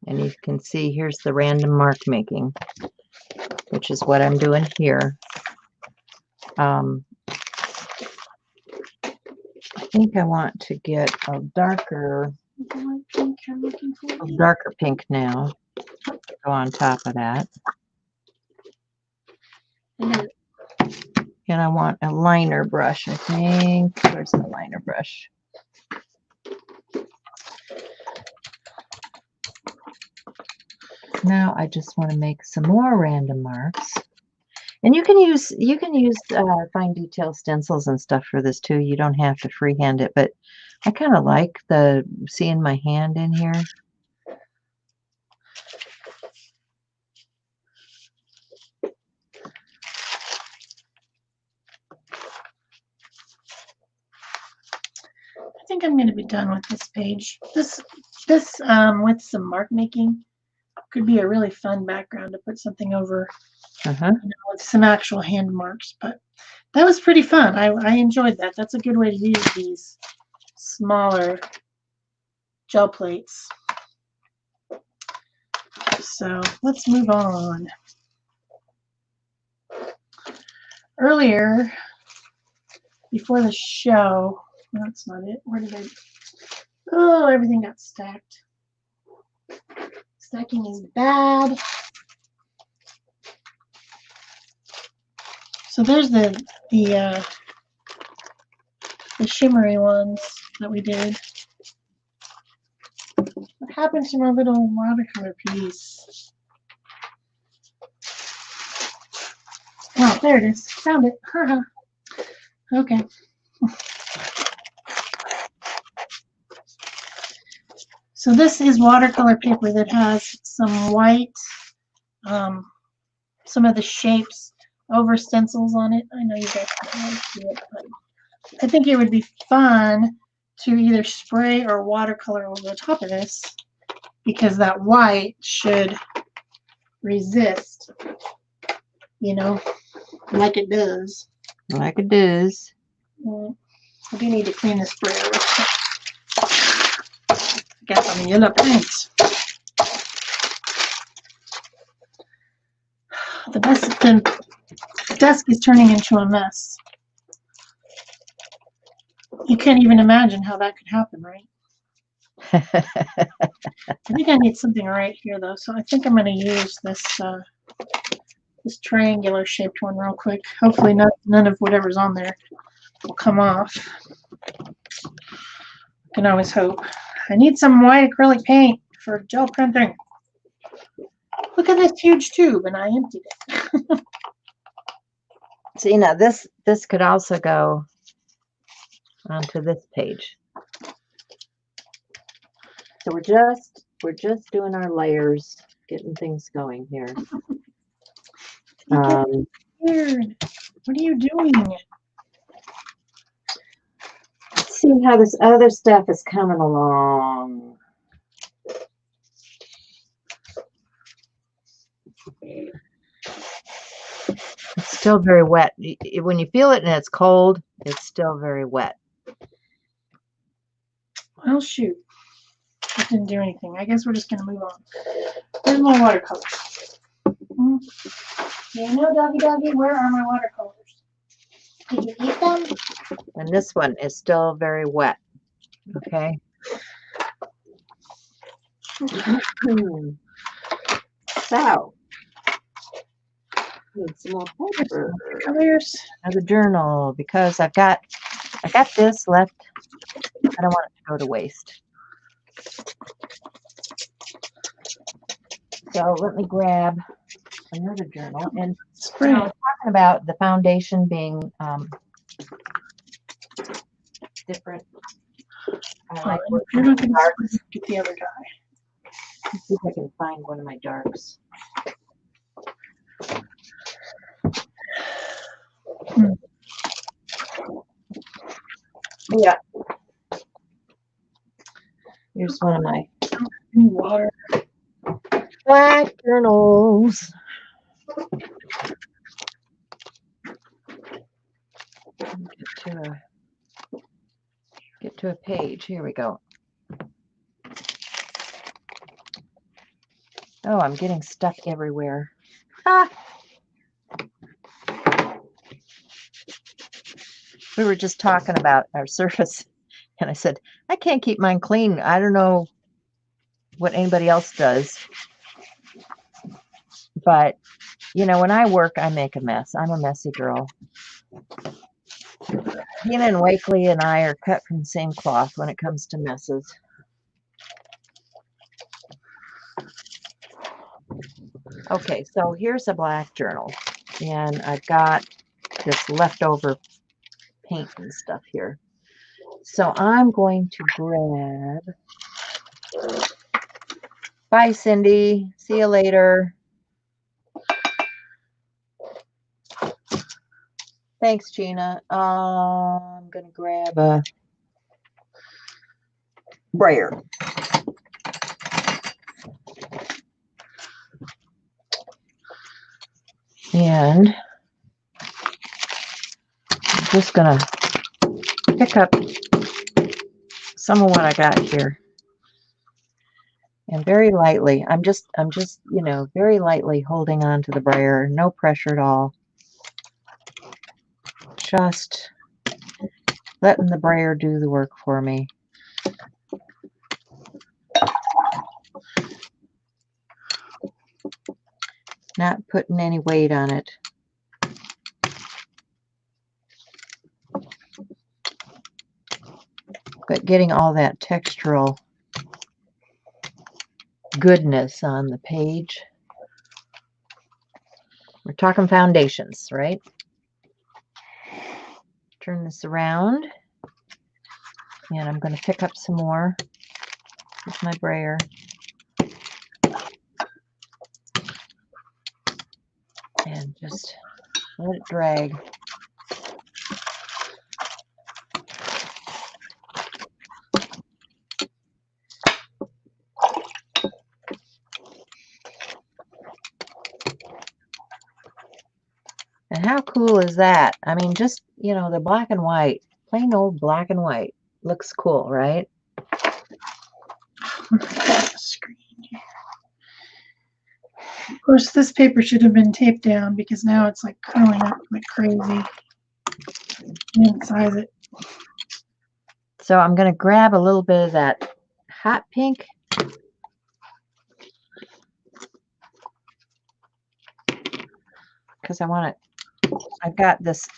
And you can see here's the random mark making, which is what I'm doing here. I think I want to get a darker pink now to go on top of that. And I want a liner brush, I think. Where's the liner brush? Now I just want to make some more random marks. And you can use fine detail stencils and stuff for this too. You don't have to freehand it, but I kind of like seeing my hand in here. I think I'm going to be done with this page. This with some mark making could be a really fun background to put something over, with some actual hand marks. But that was pretty fun. I enjoyed that. That's a good way to use these smaller gel plates. So let's move on. Earlier, before the show, that's not it. Where did I? Oh, everything got stacked. Stacking is bad. So there's the shimmery ones that we did. happened to my little watercolor piece? Oh, there it is. Found it. Haha. Okay. So this is watercolor paper that has some white, some of the shapes over stencils on it. I know you guys can't really see it, but I think it would be fun to either spray or watercolor over the top of this, because that white should resist, you know, like it does. Like it does. I do need to clean the sprayer. Got some yellow paint. The desk is turning into a mess. You can't even imagine how that could happen, right? I think I need something right here, though, so I think I'm going to use this this triangular shaped one real quick. Hopefully none of whatever's on there will come off. Can always hope. I need some white acrylic paint for gel printing. Look at this huge tube, and I emptied it. See, now this could also go onto this page. So we're just doing our layers, getting things going here. Weird. What are you doing? Let's see how this other stuff is coming along. It's still very wet. When you feel it and it's cold, it's still very wet. Well, shoot. That didn't do anything. I guess we're just going to move on. Where's my watercolors? You know, doggy, where are my watercolors? Did you eat them? And this one is still very wet. Okay. So, need some more paper. Colors. Another journal, because I got this left. I don't want it to go to waste. So let me grab another journal. And Spray. I was talking about the foundation being different. You're not going to get the other guy. Let's see if I can find one of my darks. Yeah. Here's one of my Water. black journals. Get to a page. Here we go. Oh, I'm getting stuck everywhere. Ah. We were just talking about our surface, and I said, I can't keep mine clean. I don't know what anybody else does. But, you know, when I work, I make a mess. I'm a messy girl. Tina and Wakely and I are cut from the same cloth when it comes to messes. Okay, so here's a black journal, and I've got this leftover paint and stuff here. So I'm going to grab. Bye, Cindy. See you later. Thanks, Gina. I'm going to grab a brayer. And I'm just going to pick up some of what I got here. And very lightly, I'm just, you know, very lightly holding on to the brayer. No pressure at all. Just letting the brayer do the work for me. Not putting any weight on it. But getting all that textural goodness on the page. We're talking foundations, right? Turn this around. And I'm going to pick up some more with my brayer. And just let it drag. And how cool is that? I mean, just, you know, the black and white, plain old black and white. Looks cool, right? Screen here. Of course, this paper should have been taped down because now it's like curling up like crazy. Didn't size it. So I'm going to grab a little bit of that hot pink. Because I want to, I've got this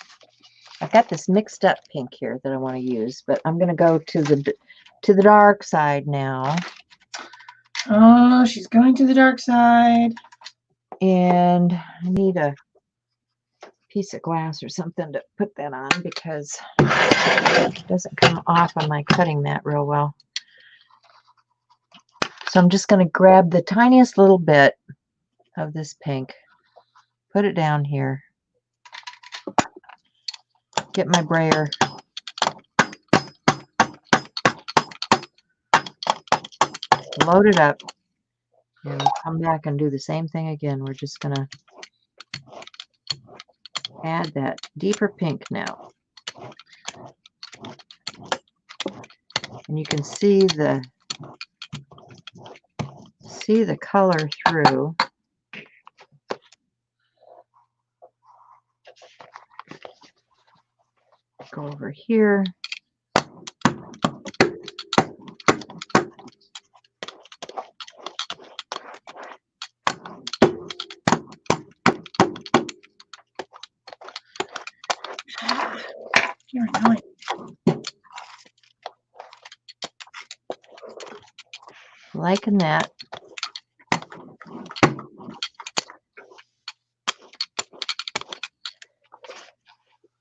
mixed up pink here that I want to use, but I'm going to go to the dark side now. Oh, she's going to the dark side. And I need a piece of glass or something to put that on because it doesn't come off on my cutting that real well. So I'm just going to grab the tiniest little bit of this pink, put it down here, get my brayer, load it up, and we'll come back and do the same thing again. We're just going to add that deeper pink now. And you can see the color through. Go over here. You're annoying. Liking that.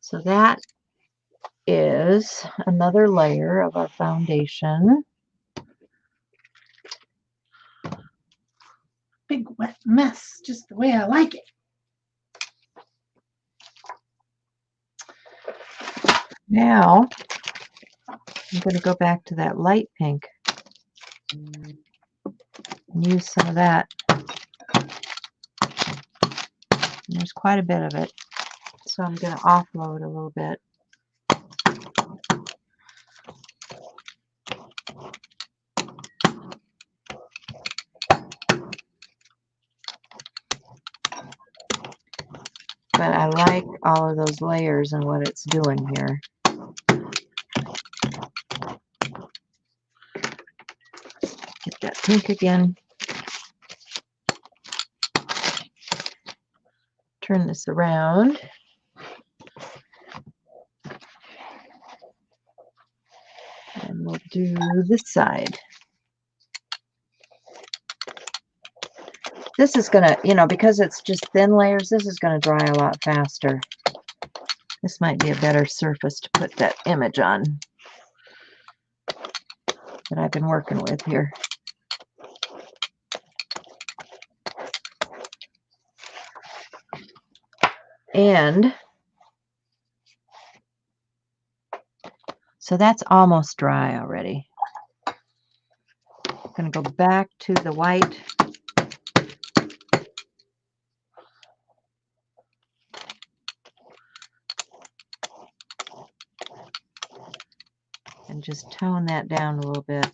So that is another layer of our foundation. Big wet mess, just the way I like it. Now I'm going to go back to that light pink and use some of that. And there's quite a bit of it, so I'm going to offload a little bit. But I like all of those layers and what it's doing here. Get that pink again. Turn this around. And we'll do this side. This is going to, you know, because it's just thin layers, this is going to dry a lot faster. This might be a better surface to put that image on that I've been working with here. And so that's almost dry already. I'm going to go back to the white. And just tone that down a little bit.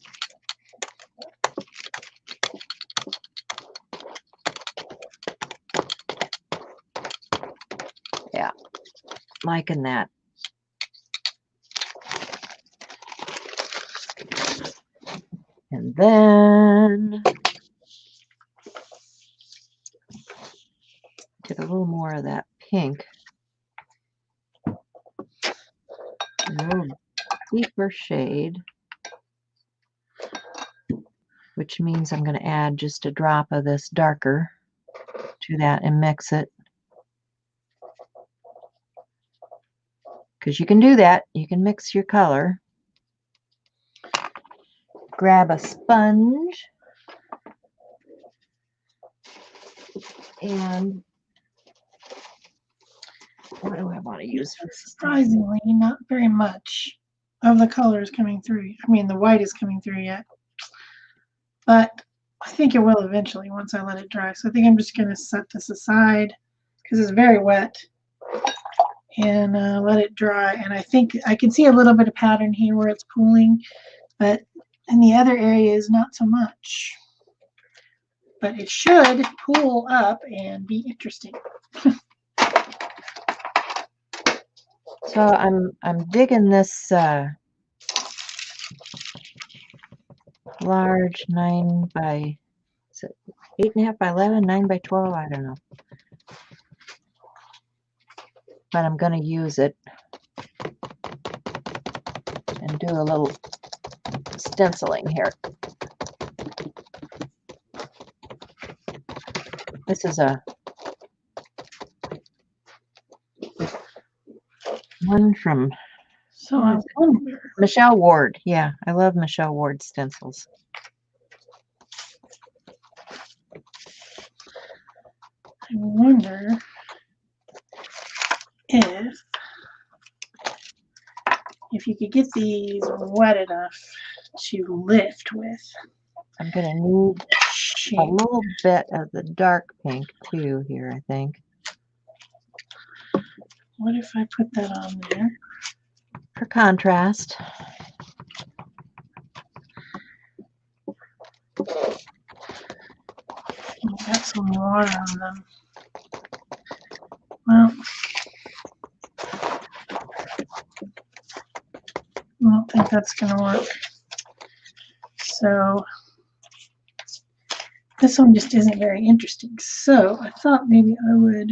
Yeah, liking that. And then get a little more of that pink. A little deeper shade, which means I'm going to add just a drop of this darker to that and mix it. Because you can do that. You can mix your color. Grab a sponge and what do I want to use for this? Surprisingly, not very much of the color is coming through. I mean, the white is coming through yet. But I think it will eventually once I let it dry. So I think I'm just going to set this aside because it's very wet and let it dry. And I think I can see a little bit of pattern here where it's pooling, but in the other areas, not so much. But it should pool up and be interesting. So I'm digging this large 9 by, is it 8.5 by 11, 9 by 12? I don't know. But I'm going to use it and do a little stenciling here. This is a one from So I wonder. Michelle Ward. Yeah, I love Michelle Ward stencils. I wonder if you could get these wet enough to lift with. I'm going to need Shape. a little bit of the dark pink too here, I think. What if I put that on there? For contrast. Got some water on them. Well, I don't think that's going to work. So this one just isn't very interesting. So I thought maybe I would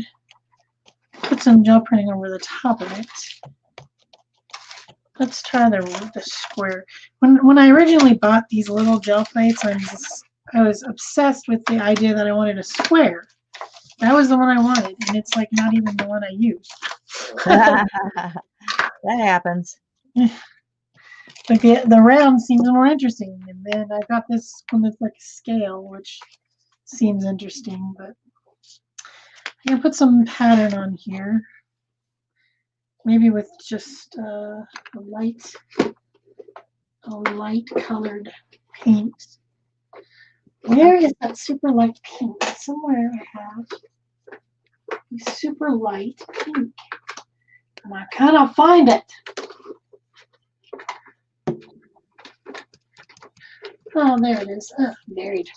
put some gel printing over the top of it. Let's try the square. When I originally bought these little gel plates, I was obsessed with the idea that I wanted a square. That was the one I wanted, and it's like not even the one I used. That happens. Like the round seems more interesting, and then I got this one that's like a scale, which seems interesting, but I'm gonna put some pattern on here. Maybe with just a light colored paint. Where is that super light pink? Somewhere I have a super light pink, and I cannot find it. Oh, there it is. Oh, buried.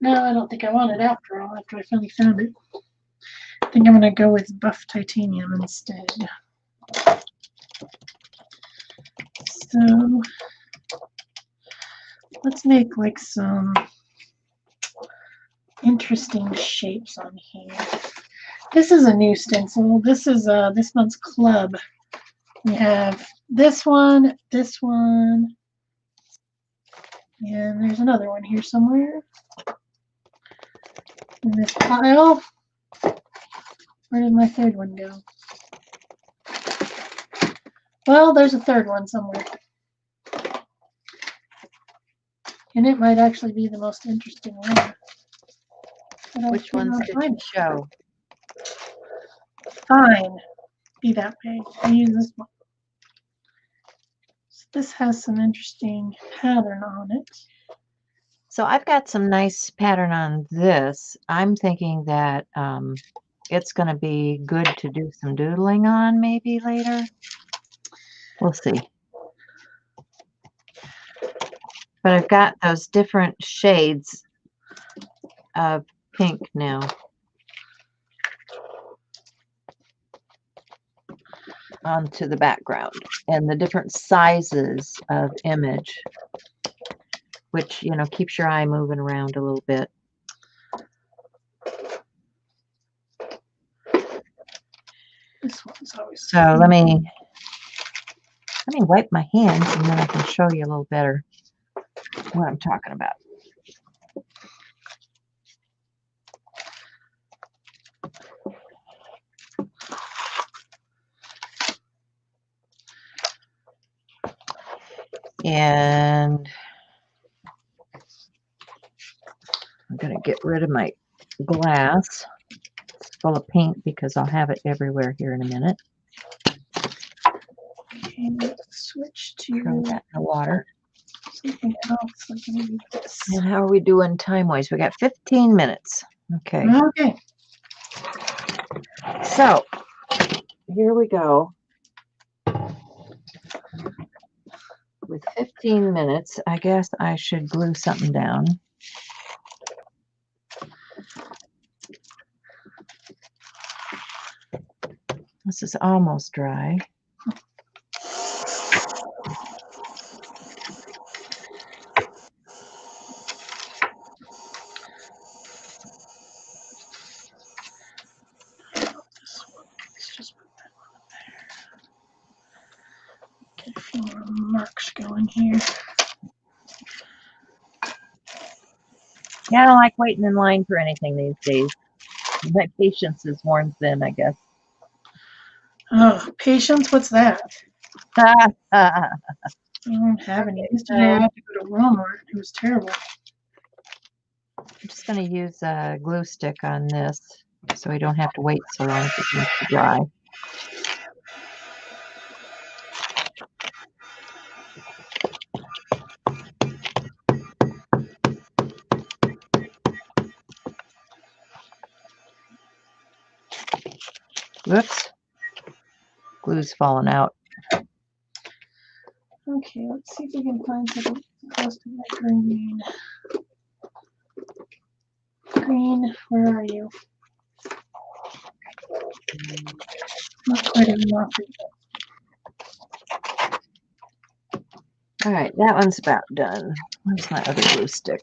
No, I don't think I want it after all, after I finally found it. I think I'm going to go with buff titanium instead. So let's make like some interesting shapes on here. This is a new stencil. This is this month's club. We have this one, and there's another one here somewhere in this pile. Where did my third one go? Well, there's a third one somewhere. And it might actually be the most interesting one. Which ones did you show? Fine. Be that way. I use this one. So this has some interesting pattern on it. So I've got some nice pattern on this. I'm thinking that it's going to be good to do some doodling on maybe later. We'll see. But I've got those different shades of pink now onto the background, and the different sizes of image, which, you know, keeps your eye moving around a little bit. This one's always So let me wipe my hands and then I can show you a little better. what I'm talking about. And I'm going to get rid of my glass. It's full of paint because I'll have it everywhere here in a minute. Okay, let's switch Throw to that in the water. something else. Like maybe this. And how are we doing time-wise? We got 15 minutes. Okay. Okay. So here we go. With 15 minutes, I guess I should glue something down. This is almost dry. Let's just put that one there. Get a few more marks going here. Yeah, I don't like waiting in line for anything these days. My patience is worn thin, I guess. Oh, patience, what's that? I'm I don't have any. Yesterday I had to go to Walmart. It was terrible. just going to use a glue stick on this so we don't have to wait so long for things to dry. Whoops. Glue's falling out. Okay, let's see if we can find something close to that green. Green, where are you? Not quite enough. All right, that one's about done. Where's my other glue stick?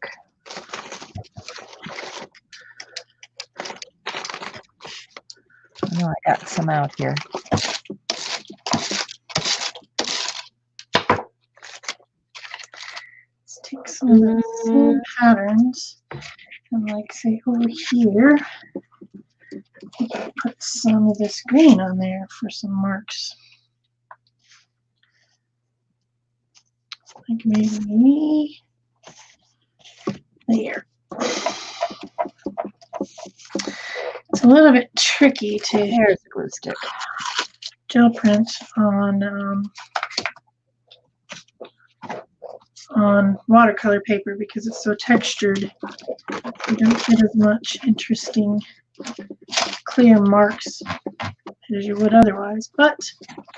I know I got some out here. Let's take some of the same patterns and like say over here, we can put some of this green on there for some marks. Like maybe there. It's a little bit tricky to There's a glue stick. gel print on watercolor paper because it's so textured. You don't get as much interesting clear marks as you would otherwise. But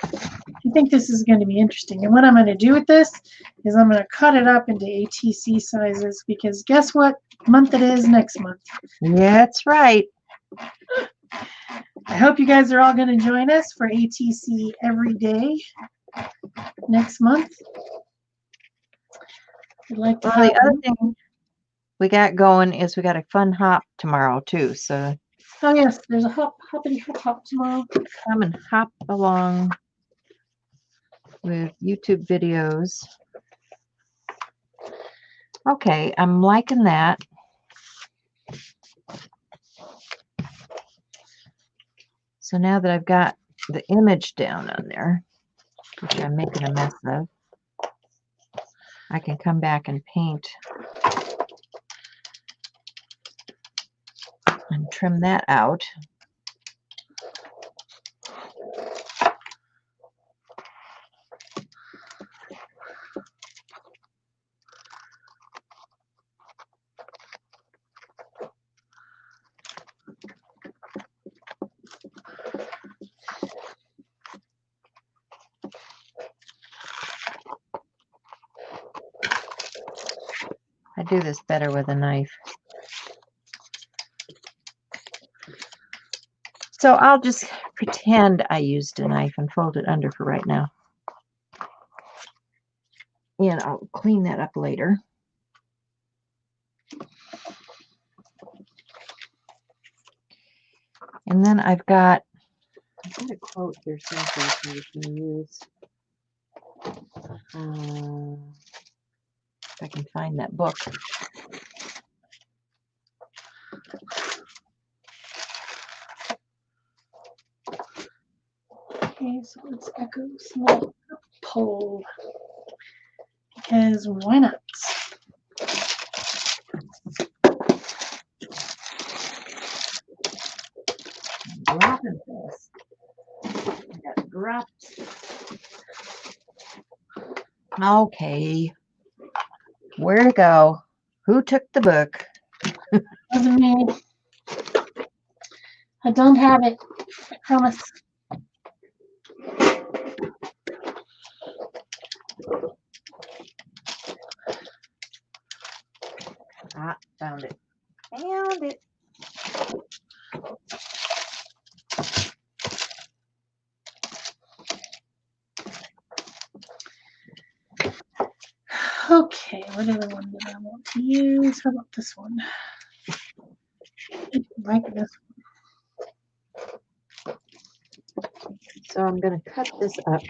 I think this is going to be interesting. And what I'm going to do with this is I'm going to cut it up into ATC sizes because guess what month it is next month? Yeah, that's right. I hope you guys are all going to join us for ATC every day next month. I'd like to Well, have the other thing we got going is we got a fun hop tomorrow too. So oh yes, there's a hoppity hop tomorrow. come and hop along with YouTube videos. Okay, I'm liking that. So now that I've got the image down on there, which I'm making a mess of, I can come back and paint and trim that out. I do this better with a knife. So I'll just pretend I used a knife and fold it under for right now. And I'll clean that up later. And then I've got a quote here someplace we can use. If I can find that book. Okay, so let's echo small poll. Because why not? Dropping this. I got dropped. Okay. Where to go? Who took the book? Wasn't me. I don't have it. I promise. Ah, found it. Found it. Okay, what other one did I want to use? How about this one? I like this one. So I'm going to cut this up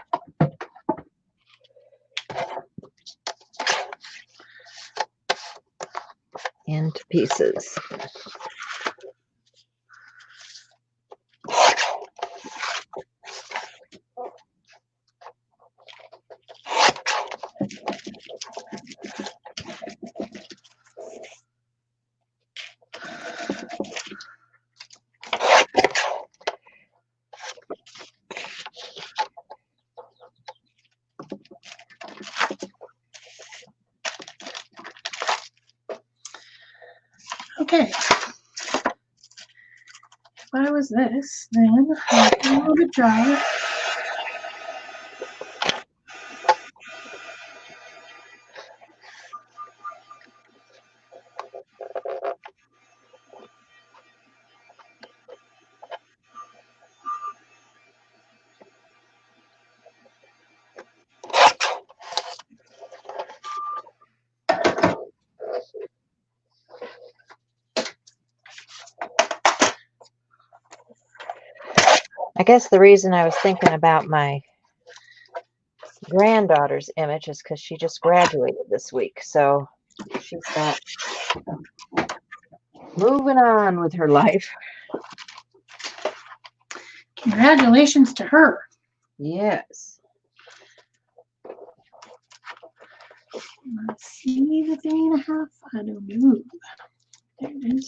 into pieces. Okay. If I was this, then I'd be a little bit dry. I guess the reason I was thinking about my granddaughter's image is because she just graduated this week. So she's got moving on with her life. Congratulations to her. Yes. Let's see the 3.5. I don't know. There it is.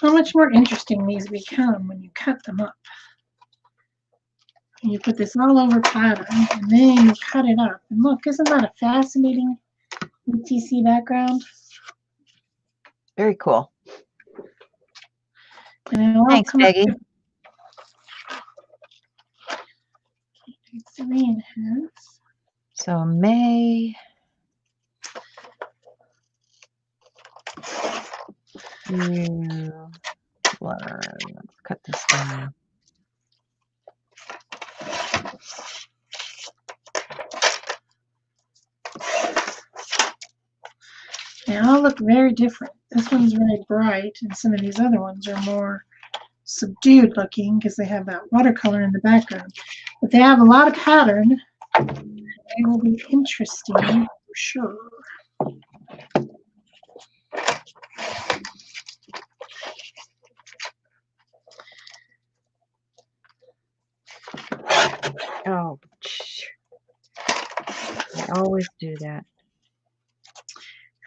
How much more interesting these become when you cut them up. And you put this all over pattern, and then you cut it up. And look, isn't that a fascinating ETC background? Very cool. And it'll all Thanks, come up Peggy. to 3.5. So May. Let's cut this down. They all look very different. This one's very bright, and some of these other ones are more subdued looking because they have that watercolor in the background. But they have a lot of pattern. They will be interesting for sure. Oh, I always do that.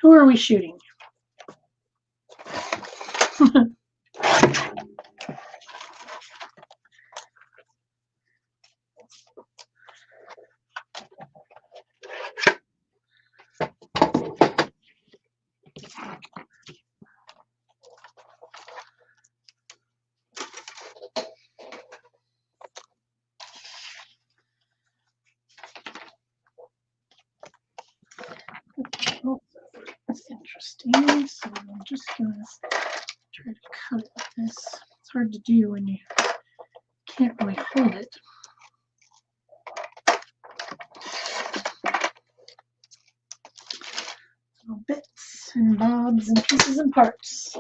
Who are we shooting? That's interesting. So I'm just going to try to cut it like this. It's hard to do when you can't really hold it. Little bits and bobs and pieces and parts.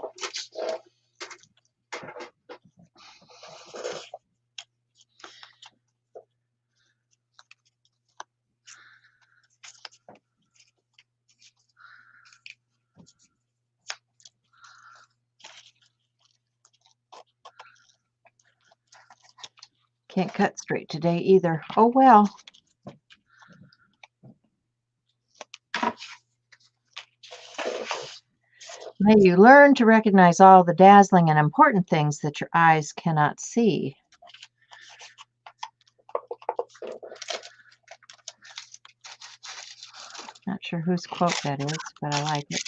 Can't cut straight today either. Oh well. May you learn to recognize all the dazzling and important things that your eyes cannot see. Not sure whose quote that is, but I like it.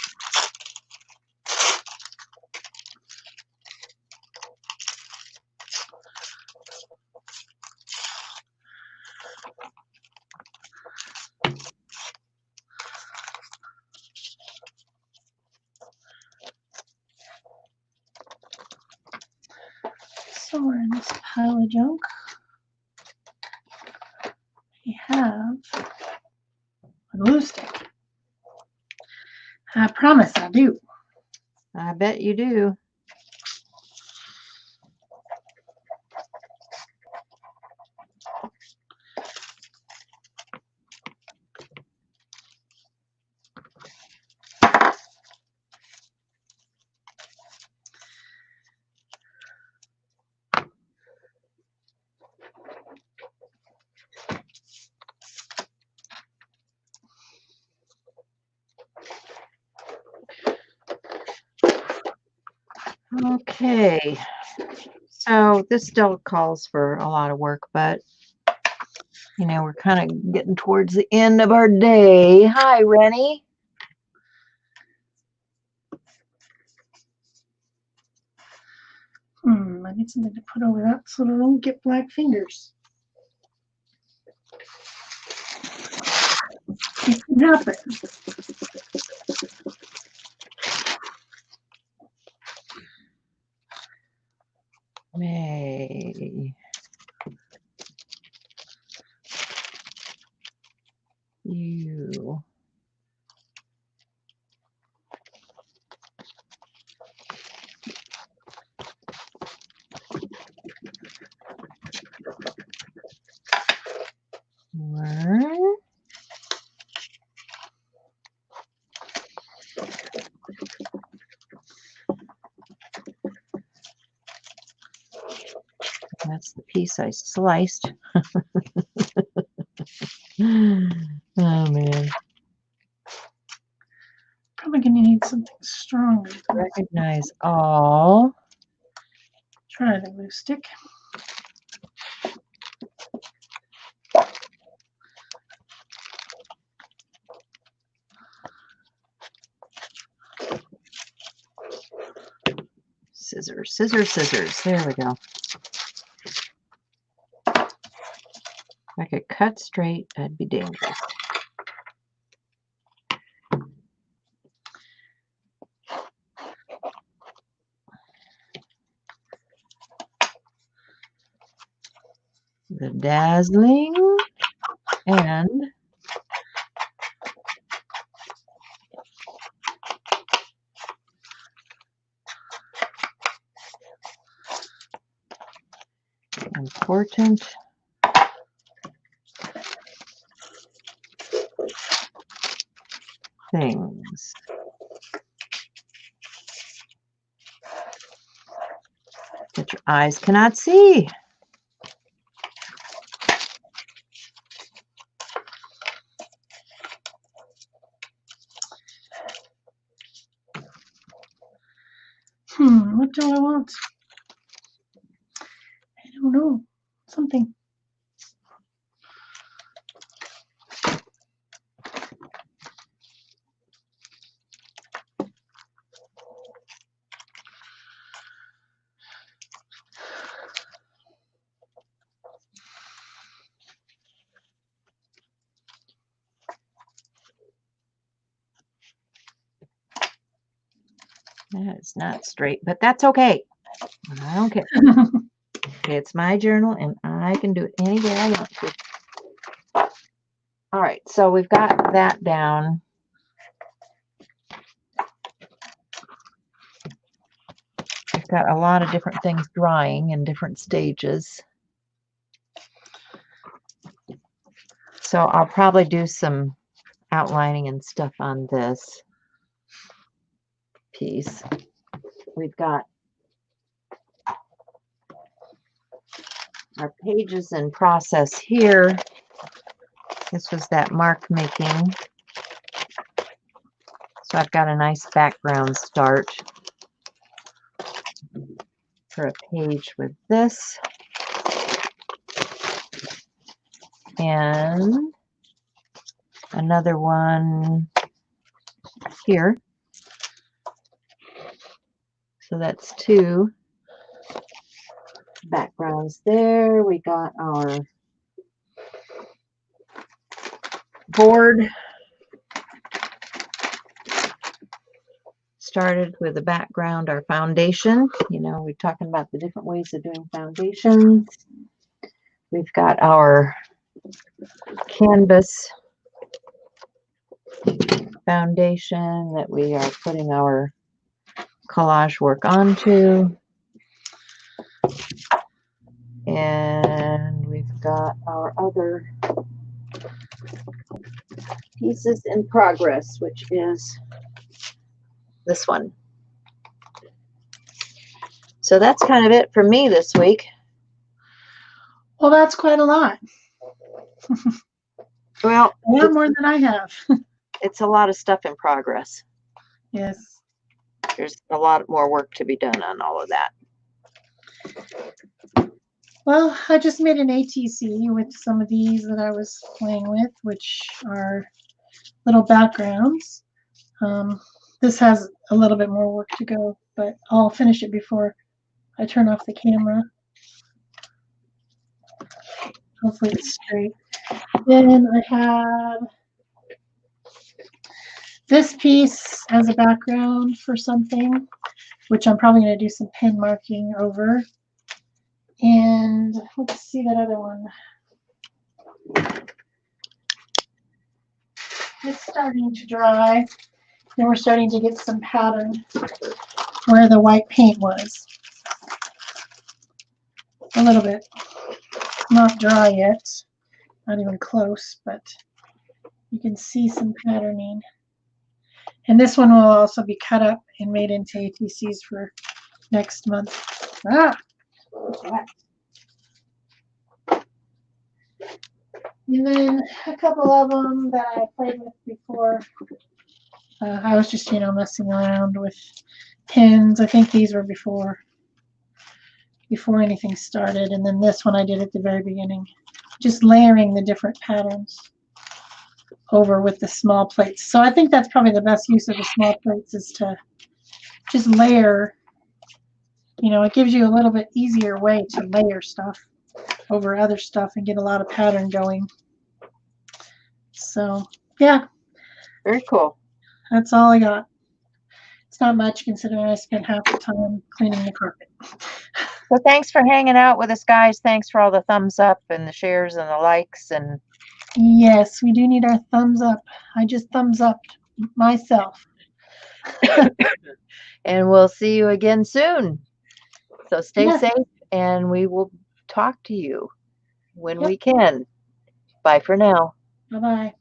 Somewhere in this pile of junk, we have a glue stick. I promise I do. I bet you do. Okay, so this still calls for a lot of work, but you know, we're kind of getting towards the end of our day. Hi, Rennie. I need something to put over that so I don't get black fingers. It can happen. May you learn that's the piece I sliced. Oh man. Probably gonna need something stronger. Recognize all Try the glue stick. scissors, scissors, scissors. There we go. If I could cut straight, that'd be dangerous. The dazzling and important things. That your eyes cannot see. What do I want? I don't know. Something. That is not straight, but that's okay. I don't care. It's my journal and I can do it any way I want to. All right, so we've got that down. We've got a lot of different things drying in different stages. So I'll probably do some outlining and stuff on this piece. We've got our pages in process here. This was that mark making. So I've got a nice background start for a page with this. And another one here. So that's 2 backgrounds there. We got our board started with a background, our foundation. You know, we're talking about the different ways of doing foundations. We've got our canvas foundation that we are putting our collage work onto. And we've got our other pieces in progress, which is this one. So that's kind of it for me this week. Well, that's quite a lot. Well, A lot more than I have. it's a lot of stuff in progress. Yes. There's a lot more work to be done on all of that. Well, I just made an ATC with some of these that I was playing with, which are little backgrounds. This has a little bit more work to go, but I'll finish it before I turn off the camera. Hopefully it's straight. Then I have this piece as a background for something, which I'm probably going to do some pen marking over. And let's see that other one. It's starting to dry. And we're starting to get some pattern where the white paint was. A little bit. Not dry yet. Not even close, but you can see some patterning. And this one will also be cut up and made into ATCs for next month. Ah! And then a couple of them that I played with before. I was just, messing around with pins. I think these were before anything started. And then this one I did at the very beginning. Just layering the different patterns over with the small plates. So I think that's probably the best use of the small plates, is to just layer. It gives you a little bit easier way to layer stuff over other stuff and get a lot of pattern going. So yeah, Very cool. that's all I got. It's not much considering I spent half the time cleaning the carpet. So thanks for hanging out with us, guys. Thanks for all the thumbs up and the shares and the likes. And Yes, we do need our thumbs up. I just thumbs up myself. and we'll see you again soon. So stay Yeah. safe, and we will talk to you when Yep. we can. Bye for now. Bye-bye.